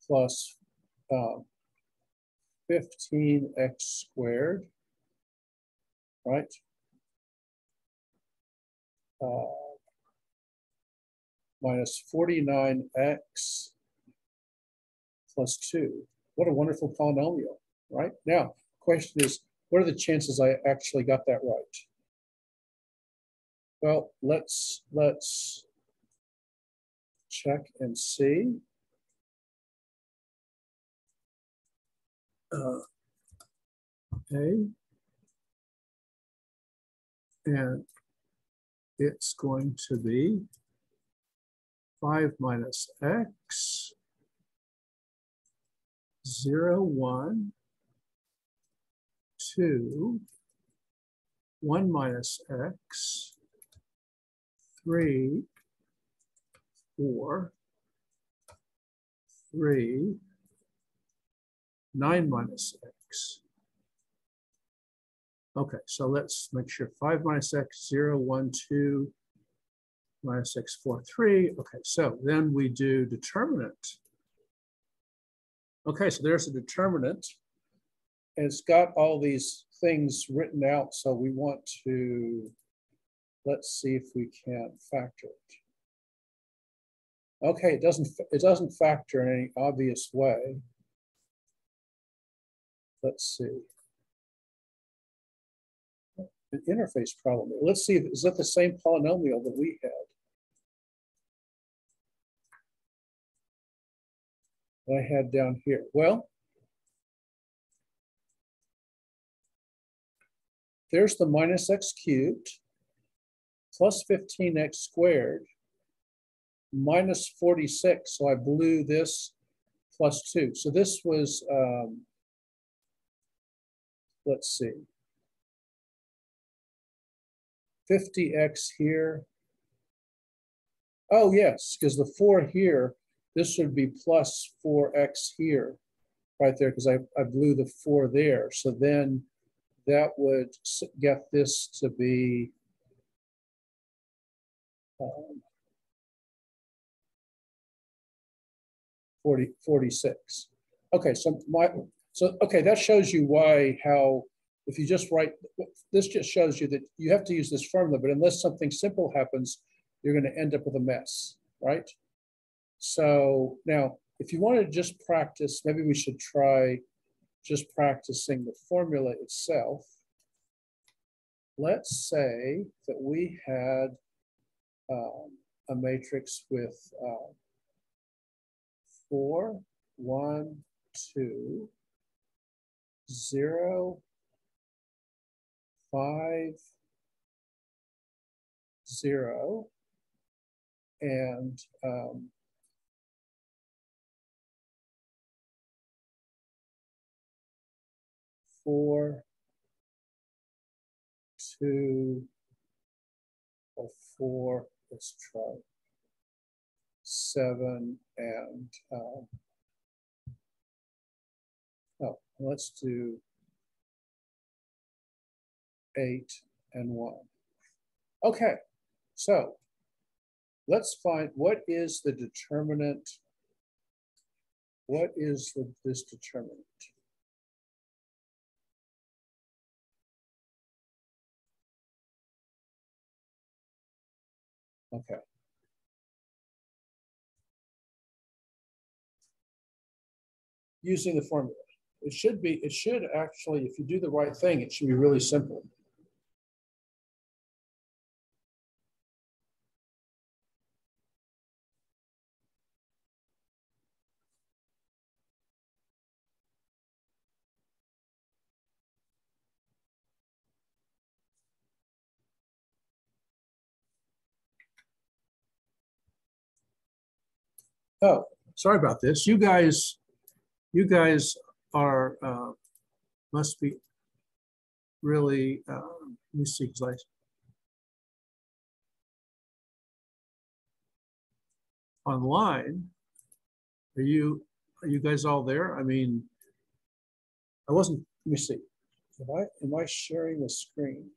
Speaker 1: plus 15x squared, right? Minus 49x plus 2. What a wonderful polynomial, right? Now, question is, what are the chances I actually got that right? Well, let's check and see. Okay. And it's going to be 5 minus x, 0, 1, 2, 1 minus x, 3, 4, 3, 9 minus x. Okay, so let's make sure 5 minus x, 0, 1, 2, minus x, 4, 3. Okay, so then we do determinant. Okay, so there's a determinant. And it's got all these things written out, so we want to, let's see if we can factor it. Okay, it doesn't factor in any obvious way. Let's see. An interface problem. Let's see, is that the same polynomial that we had? That I had down here. Well, there's the minus x cubed plus 15x squared minus 46. So I blew this plus 2. So this was, let's see, 50x here. Oh, yes, because the 4 here, this would be plus 4x here, right there, because I blew the 4 there. So then that would get this to be 46. Okay, so okay, that shows you why, how, if you just write, this just shows you that you have to use this formula, but unless something simple happens, you're going to end up with a mess, right? So now, if you want to just practice, maybe we should try just practicing the formula itself. Let's say that we had a matrix with 4, 1, 2, 0, 5, 0, and 4, 2, or 4, let's try 7, and oh, let's do 8 and 1. Okay, so let's find what is the determinant. What is this determinant? Okay. Using the formula. It should actually, if you do the right thing, it should be really simple. Oh, sorry about this. You guys are must be really. Let me see, because online. Are you guys all there? I mean, I wasn't. Let me see. Am I sharing the screen?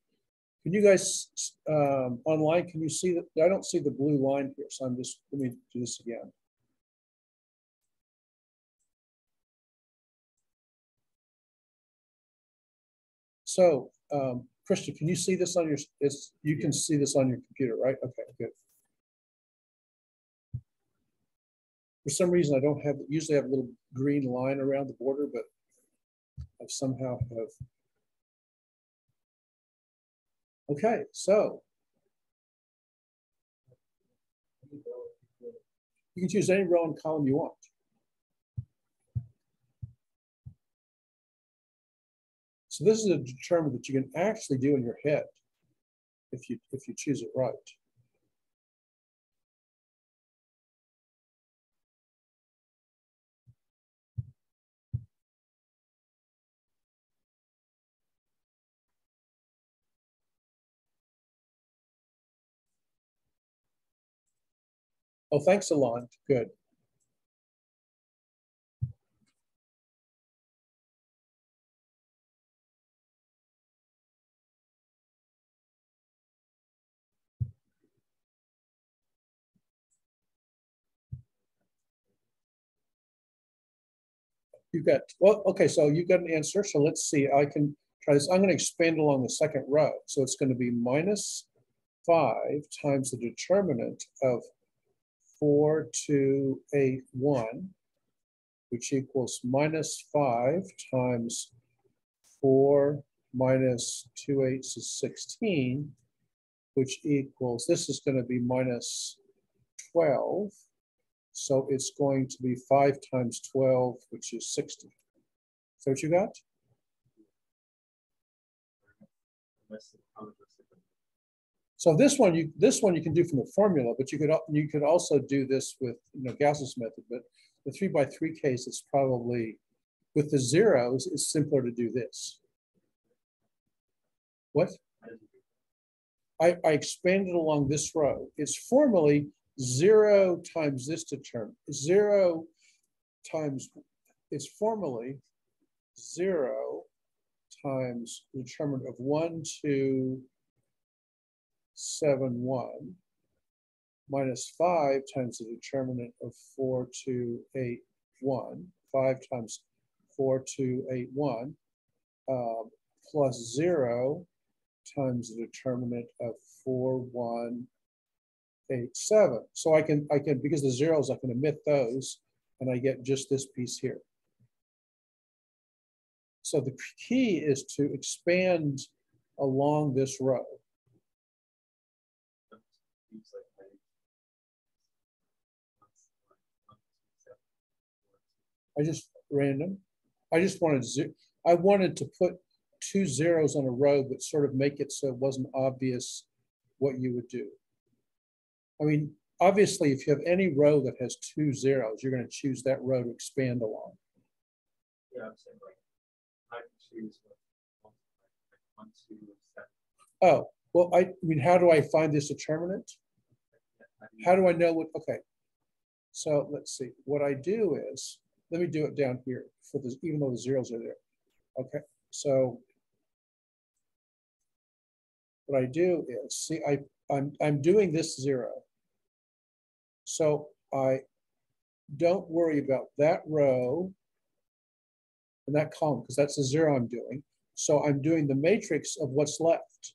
Speaker 1: Can you guys online? Can you see that? I don't see the blue line here, so I'm just. Let me do this again. So, Christian, can you see this on your? You can see this on your computer, right? Okay, good. For some reason, I don't have. Usually, have a little green line around the border, but I somehow have. Okay, so you can choose any row and column you want. So this is a determinant that you can actually do in your head if you choose it right. Oh, thanks, Alon. Good. You got, well, okay, so you got an answer. So let's see, I can try this. I'm going to expand along the second row. So it's going to be minus 5 times the determinant of 4, 2, 8, 1, which equals minus 5 times 4 minus 2 eighths is 16, which equals, this is going to be minus 12. So it's going to be 5 times 12, which is 60. So what you got? So this one you can do from the formula, but you could also do this with Gauss's method. But the 3 by 3 case is probably, with the zeros, it's simpler to do this. What? I expanded along this row. It's formally 0 times this determinant. 0 times, it's formally 0 times the determinant of 1, 2, 7, 1, minus 5 times the determinant of 4, 2, 8, 1, 5 times 4, 2, 8, 1, plus 0 times the determinant of 4, 1, 8, 7. So I can, because the zeros, I can omit those, and I get just this piece here. So the key is to expand along this row. I just random. I just wanted I wanted to put 2 zeros on a row, but sort of make it so it wasn't obvious what you would do. I mean, obviously, if you have any row that has 2 zeros, you're going to choose that row to expand along.
Speaker 2: Yeah, I'm saying like I can choose 1, 2, 7.
Speaker 1: Oh, well, I mean, how do I find this determinant? How do I know what? Okay, so let's see. What I do is, let me do it down here for this, even though the zeros are there. Okay, so what I do is, see, I'm doing this 0. So I don't worry about that row and that column, because that's the 0 I'm doing. So I'm doing the matrix of what's left.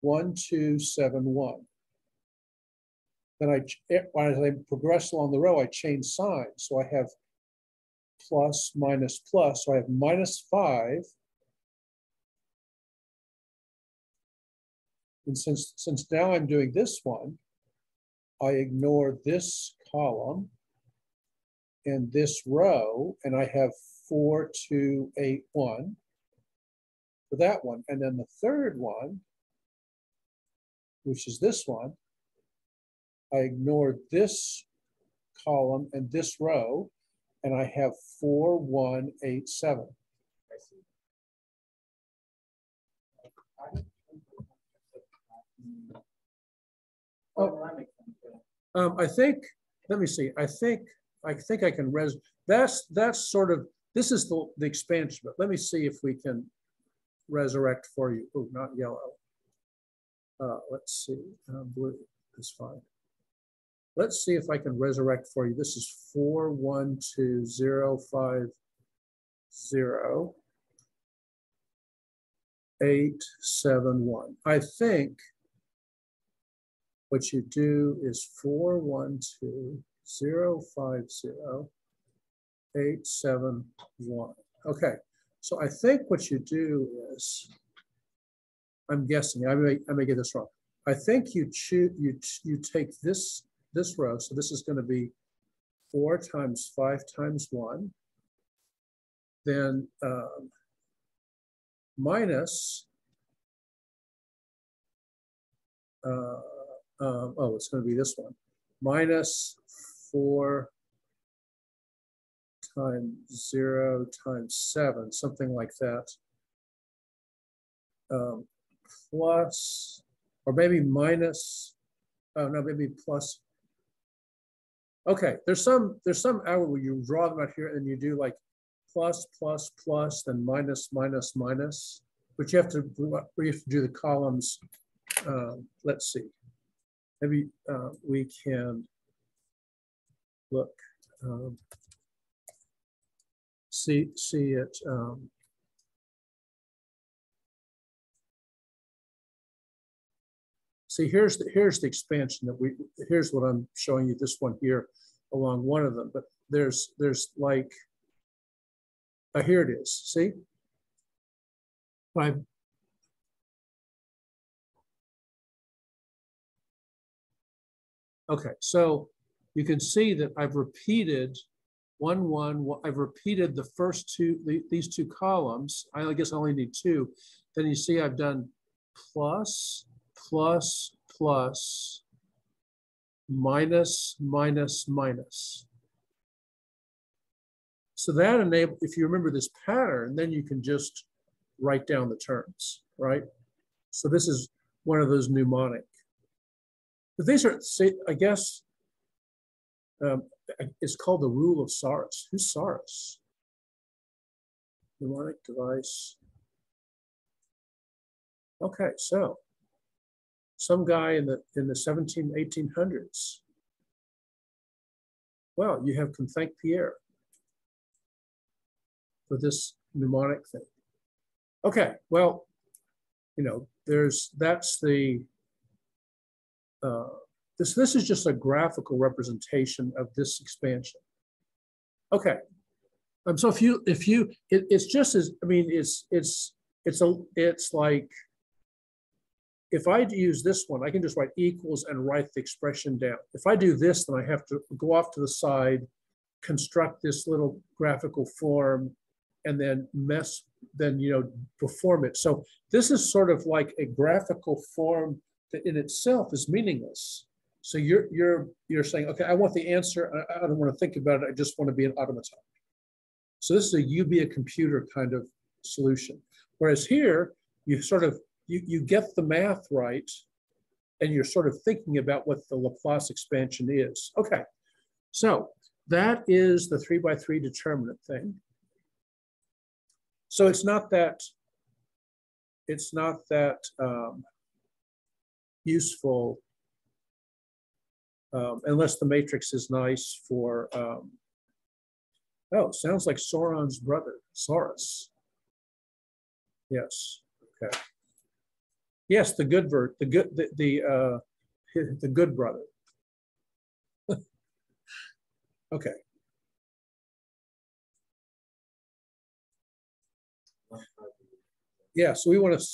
Speaker 1: 1, 2, 7, 1. Then as I progress along the row, I change signs. So I have plus, minus, plus. So I have minus 5. And since now I'm doing this one, I ignore this column and this row, and I have 4, 2, 8, 1 for that one. And then the third one, which is this one, I ignore this column and this row, and I have 4, 1, 8, 7. Oh, I think, let me see. I think I can that's sort of, this is the expansion, but let me see if we can resurrect for you. Oh, not yellow. Let's see, blue is fine. Let's see if I can resurrect for you. This is 4, 1, 2, 0, 5, 0, 8, 7, 1. I think what you do is 4, 1, 2, 0, 5, 0, 8, 7, 1. Okay, so I think what you do is, I'm guessing, I may get this wrong. I think you take this row, so this is going to be 4 times 5 times 1, then minus, oh, it's going to be this one, minus 4 times 0 times 7, something like that, plus, or maybe minus, oh no, maybe plus, Okay, there's some algorithm where you draw them out here and you do like plus, plus, plus, then minus, minus, minus. But you have to do the columns. Let's see. Maybe we can look, see it. See, here's the expansion that here's what I'm showing you, this one here along one of them, but there's like, here it is, see? Okay, so you can see that I've repeated I've repeated the first two, these two columns. I guess I only need two. Then you see I've done plus, plus, plus, minus, minus, minus. So that enables, if you remember this pattern, then you can just write down the terms, right? So this is one of those mnemonic. But these are, I guess, it's called the rule of Saurus. Who's Saurus? Mnemonic device. Okay, so some guy in the 1800s. Well, you can thank Pierre for this mnemonic thing. Okay, well, you know, that's the this is just a graphical representation of this expansion. Okay, so it's just as, I mean, it's like, if I use this one, I can just write equals and write the expression down. If I do this, then I have to go off to the side, construct this little graphical form, and then perform it. So this is sort of like a graphical form that in itself is meaningless. So you're saying, okay, I want the answer. I don't want to think about it. I just want to be an automaton. So this is a you be a computer kind of solution. Whereas here, you sort of, you get the math right, and you're sort of thinking about what the Laplace expansion is. Okay, so that is the 3x3 determinant thing. So it's not that useful unless the matrix is nice for, oh, sounds like Sauron's brother, Saurus. Yes, okay. Yes, the good brother. Okay. Yeah, so we want to,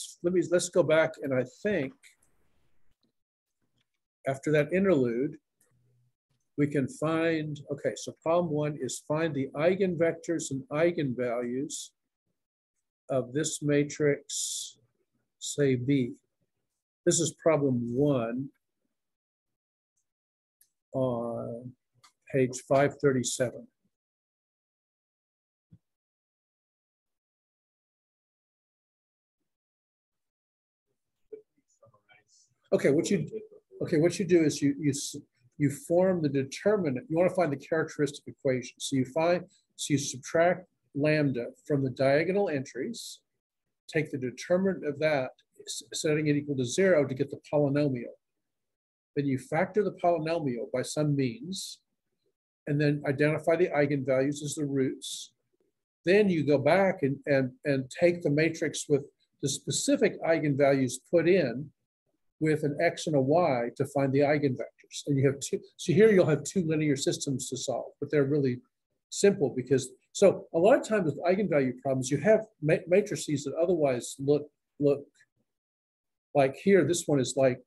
Speaker 1: let's go back, and I think after that interlude, we can find, okay, so problem one is find the eigenvectors and eigenvalues of this matrix, say B. This is problem one on page 537. Okay, what you do is you form the determinant. You want to find the characteristic equation. So you subtract lambda from the diagonal entries, take the determinant of that, setting it equal to 0 to get the polynomial. Then you factor the polynomial by some means, and then identify the eigenvalues as the roots. Then you go back and take the matrix with the specific eigenvalues put in with an x and a y to find the eigenvectors. And you have two, so here you'll have two linear systems to solve, but they're really simple because, so a lot of times with eigenvalue problems, you have matrices that otherwise look like here, this one is like,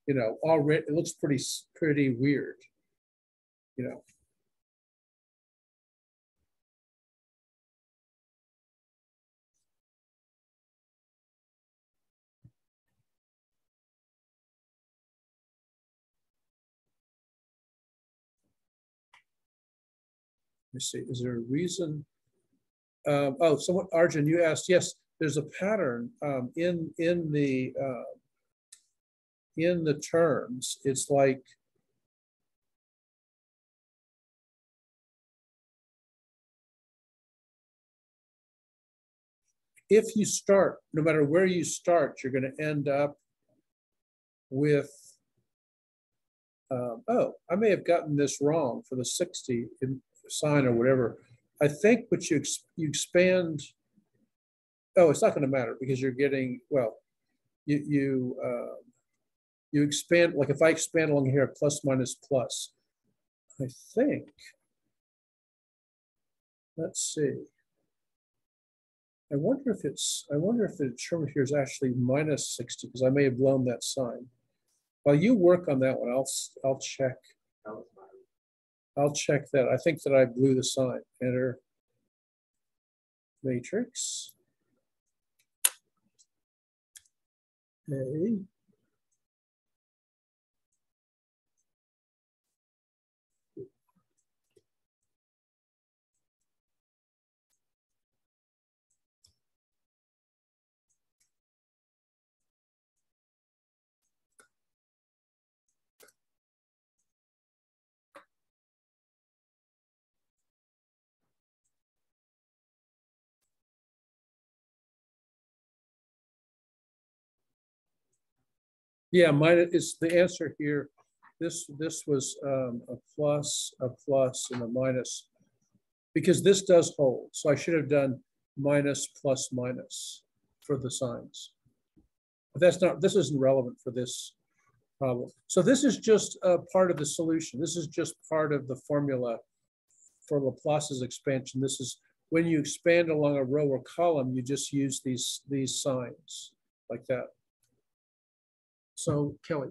Speaker 1: you know, already, it looks pretty weird, you know. Let me see, is there a reason? Oh, someone, Arjun, you asked, yes, there's a pattern in the terms. It's like, if you start, no matter where you start, you're going to end up with, oh, I may have gotten this wrong for the 60 in sign or whatever. I think, but you expand, oh, it's not going to matter because you're getting, well, you expand, like if I expand along here, plus minus plus, I think, let's see. I wonder if the term here is actually minus 60 because I may have blown that sign. While you work on that one, I'll check. I'll check that. I think that I blew the sign. Enter matrix. A. Yeah, mine is the answer here. This was a plus, and a minus, because this does hold. So I should have done minus, plus, minus for the signs. But that's not. This isn't relevant for this problem. So this is just a part of the solution. This is just part of the formula for Laplace's expansion. This is when you expand along a row or column, you just use these signs like that. So Kelly.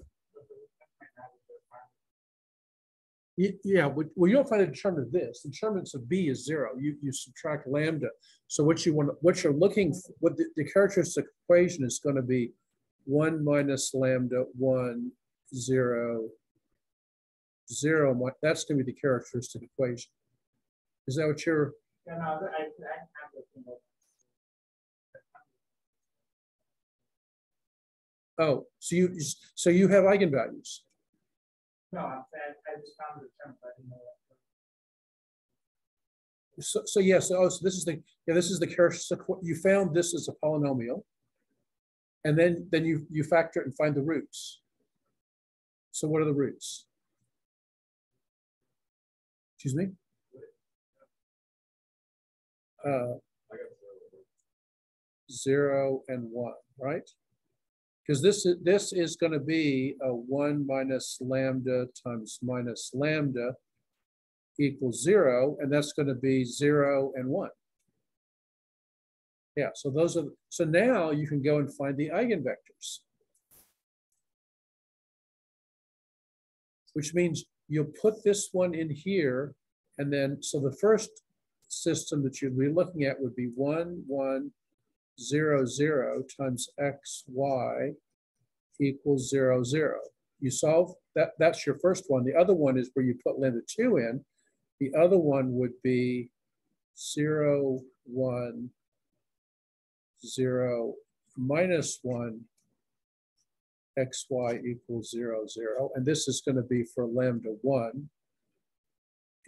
Speaker 1: Yeah, well, you don't find a determinant of this. The determinants of B is 0. You subtract lambda. So what you're looking for, what the characteristic equation is going to be 1 minus lambda 1, 0, 0. That's going to be the characteristic equation. Is that what you're?
Speaker 2: Yeah, no, I have the
Speaker 1: Oh, so you have eigenvalues.
Speaker 2: No, I'm saying I just found the term, but I didn't know that.
Speaker 1: So yes, so this is the characteristic. You found this as a polynomial, and then you factor it and find the roots. So what are the roots? Excuse me. 0 and 1, right? Because this is going to be a 1 minus lambda times minus lambda equals 0, and that's going to be 0 and 1. Yeah, so so now you can go and find the eigenvectors, which means you'll put this one in here, and then so the first system that you'd be looking at would be 1, 1, 0, 0 times x, y equals 0, 0. You solve that, that's your first one. The other one is where you put lambda 2 in. The other one would be 0, 1, 0, minus 1, xy equals 0, 0. And this is going to be for lambda 1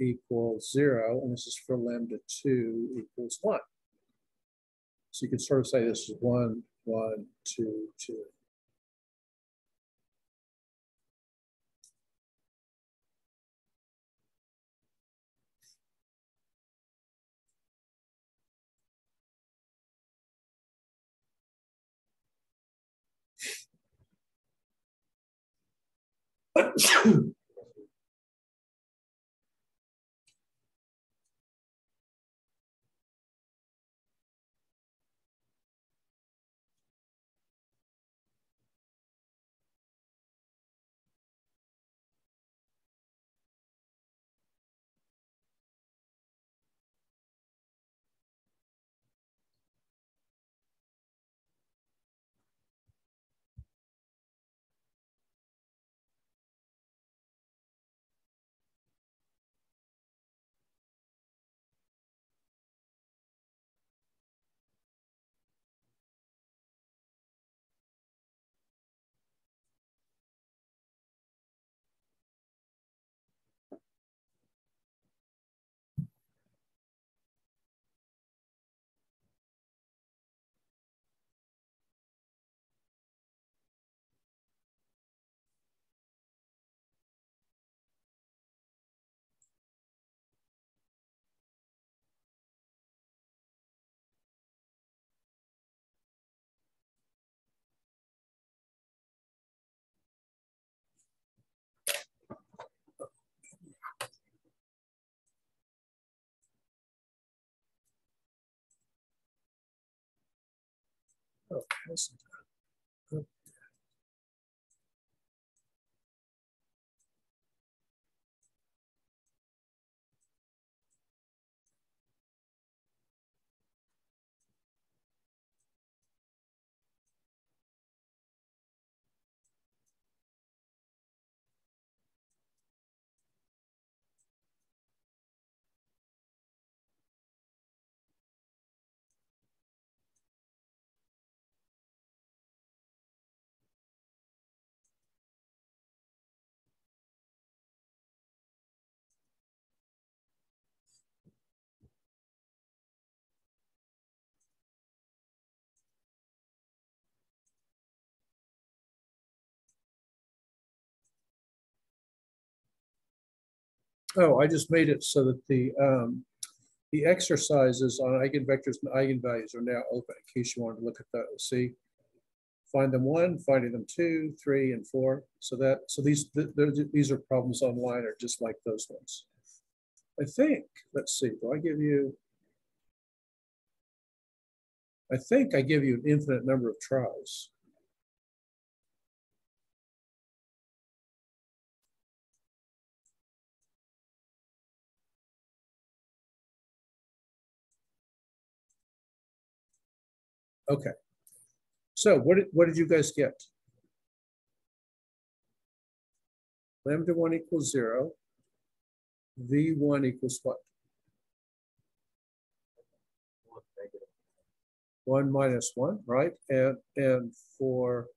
Speaker 1: equals 0. And this is for lambda 2 equals 1. So you can sort of say this is 1, 1, 2, 2. Oh, I just made it so that the exercises on eigenvectors and eigenvalues are now open in case you want to look at those. See, find them 1, finding them 2, 3, and 4. So these are problems online are just like those ones. I think, let's see, do I give you, I think I give you an infinite number of tries. Okay. So what did you guys get? Lambda 1 equals 0. V1 equals what? 1 minus 1, right? And for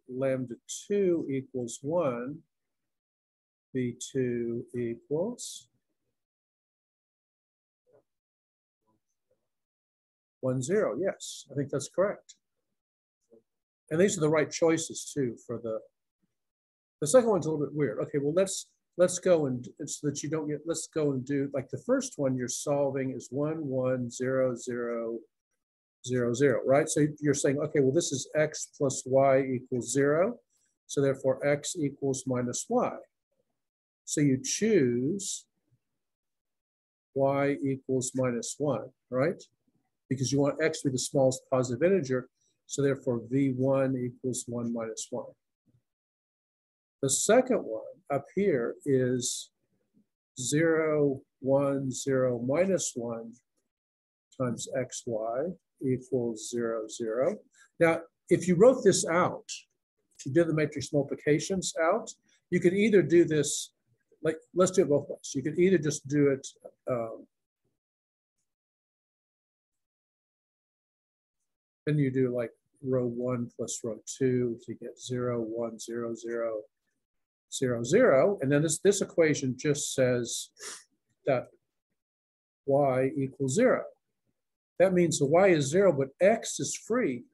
Speaker 1: lambda 2 equals 1, V2 equals 1, 0. Yes, I think that's correct. And these are the right choices too for the second one's a little bit weird. Okay, well let's go and so that you don't get, let's go and do like the first one you're solving is 1, 1, 0, 0, 0, 0, right? So you're saying, okay, well this is x plus y equals 0. So therefore x equals minus y. So you choose y equals minus 1, right? Because you want x to be the smallest positive integer. So therefore v1 equals 1 minus 1. The second one up here is 0, 1, 0, minus 1 times xy equals 0, 0. Now, if you wrote this out, if you did the matrix multiplications out, you could either do this, like, let's do it both ways. You could either just do it, then you do like row 1 plus row 2 to get 0, 1, 0, 0, 0, 0. And then this equation just says that y equals 0. That means the y is 0, but x is free.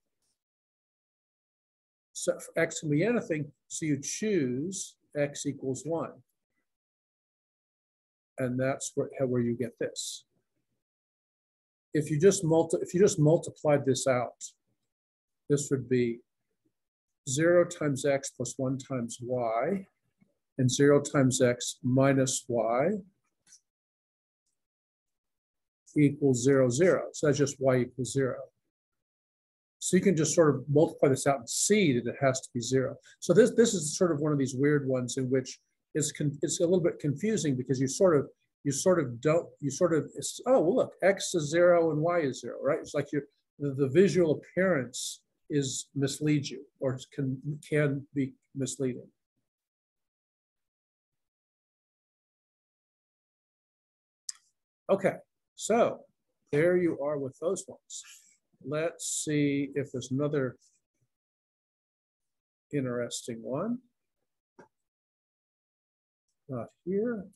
Speaker 1: So x can be anything, so you choose x equals 1. And that's where you get this. If you just multiplied this out, this would be 0 times x plus 1 times y, and 0 times x minus y equals 0, 0. So that's just y equals 0. So you can just sort of multiply this out and see that it has to be 0. So this is sort of one of these weird ones in which it's a little bit confusing because oh well look, x is 0 and y is 0, right? It's like the visual appearance misleads you or can be misleading. Okay, so there you are with those ones. Let's see if there's another interesting one. Not here.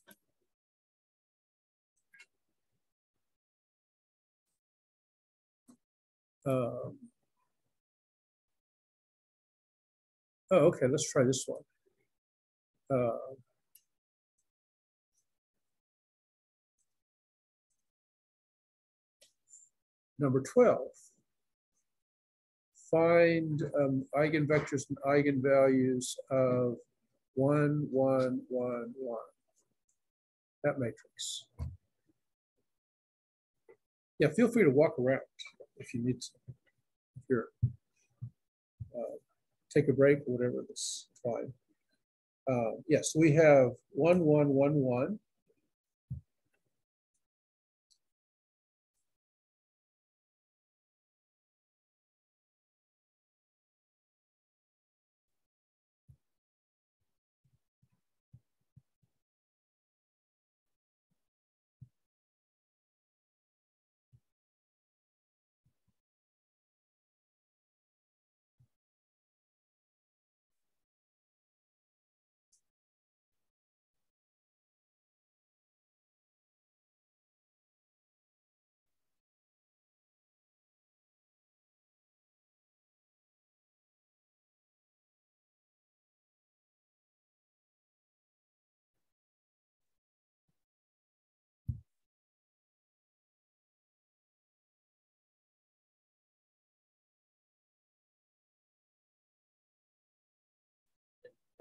Speaker 1: Oh, okay, let's try this one. Number 12. Find eigenvectors and eigenvalues of 1, 1, 1, 1. That matrix. Yeah, feel free to walk around if you need to. here. Take a break or whatever, that's fine. Yes, we have 1, 1, 1, 1.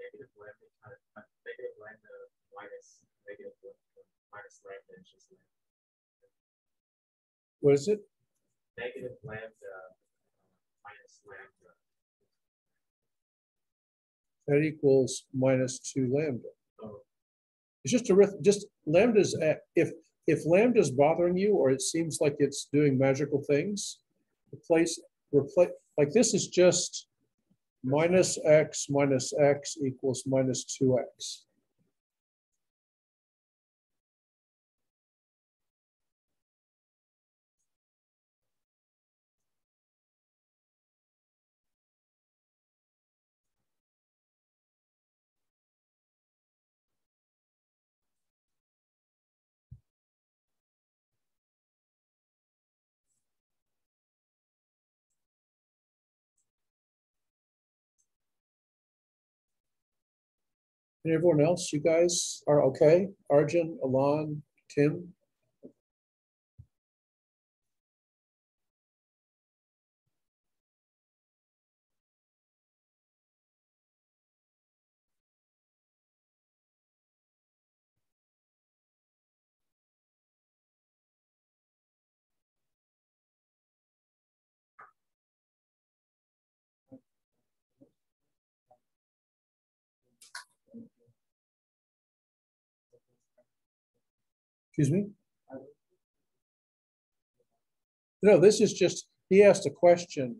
Speaker 2: Negative lambda minus negative minus lambda is just lambda.
Speaker 1: What is it?
Speaker 2: Negative lambda minus lambda.
Speaker 1: That equals minus 2 lambda.
Speaker 2: Oh.
Speaker 1: It's just lambda's if lambda's bothering you or it seems like it's doing magical things, replace like this is just minus x equals minus 2x. And everyone else, you guys are okay? Arjun, Alon, Tim? Excuse me? No, this is just, he asked a question.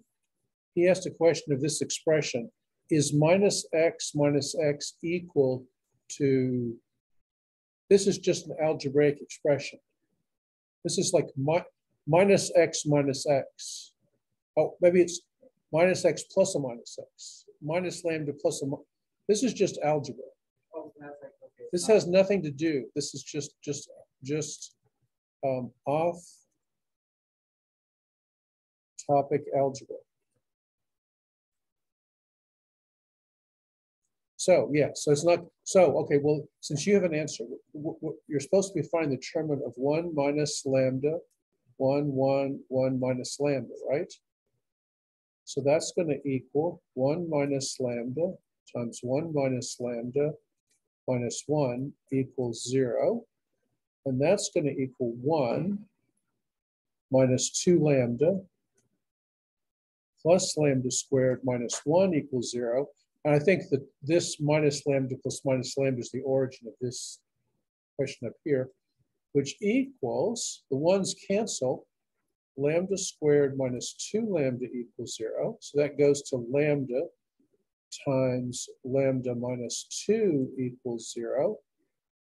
Speaker 1: He asked a question of this expression. Is minus x equal to, this is just an algebraic expression. This is like minus x. Oh, maybe it's minus x plus a minus x. Minus lambda plus a, this is just algebra.
Speaker 2: Oh, that's like, okay.
Speaker 1: This has nothing to do. This is just off topic algebra. So yeah, so it's not, so okay, well, since you have an answer, you're supposed to be finding the determinant of 1 minus lambda, 1 minus lambda, right? So that's going to equal 1 minus lambda times 1 minus lambda minus 1 equals 0. And that's going to equal 1 minus 2 lambda plus lambda squared minus 1 equals 0. And I think that this minus lambda plus minus lambda is the origin of this question up here, which equals, the ones cancel, lambda squared minus 2 lambda equals 0. So that goes to lambda times lambda minus 2 equals 0.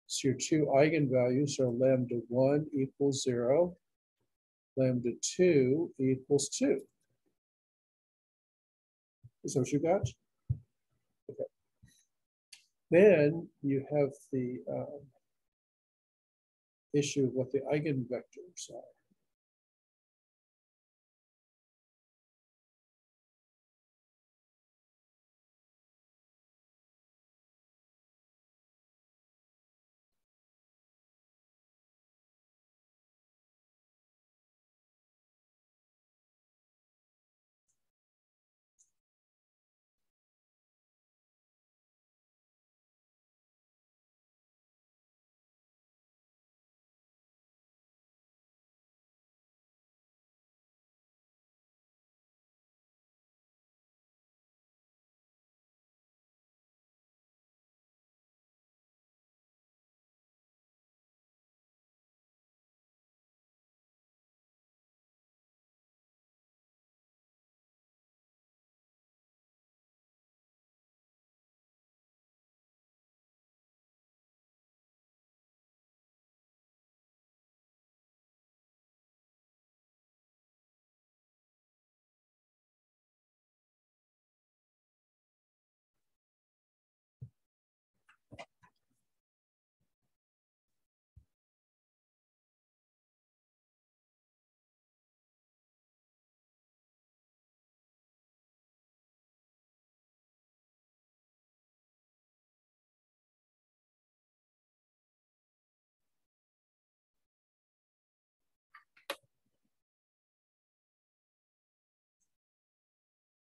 Speaker 1: So your two eigenvalues are lambda 1 equals 0, lambda 2 equals 2. Is that what you got? Okay. Then you have the issue of what the eigenvectors are.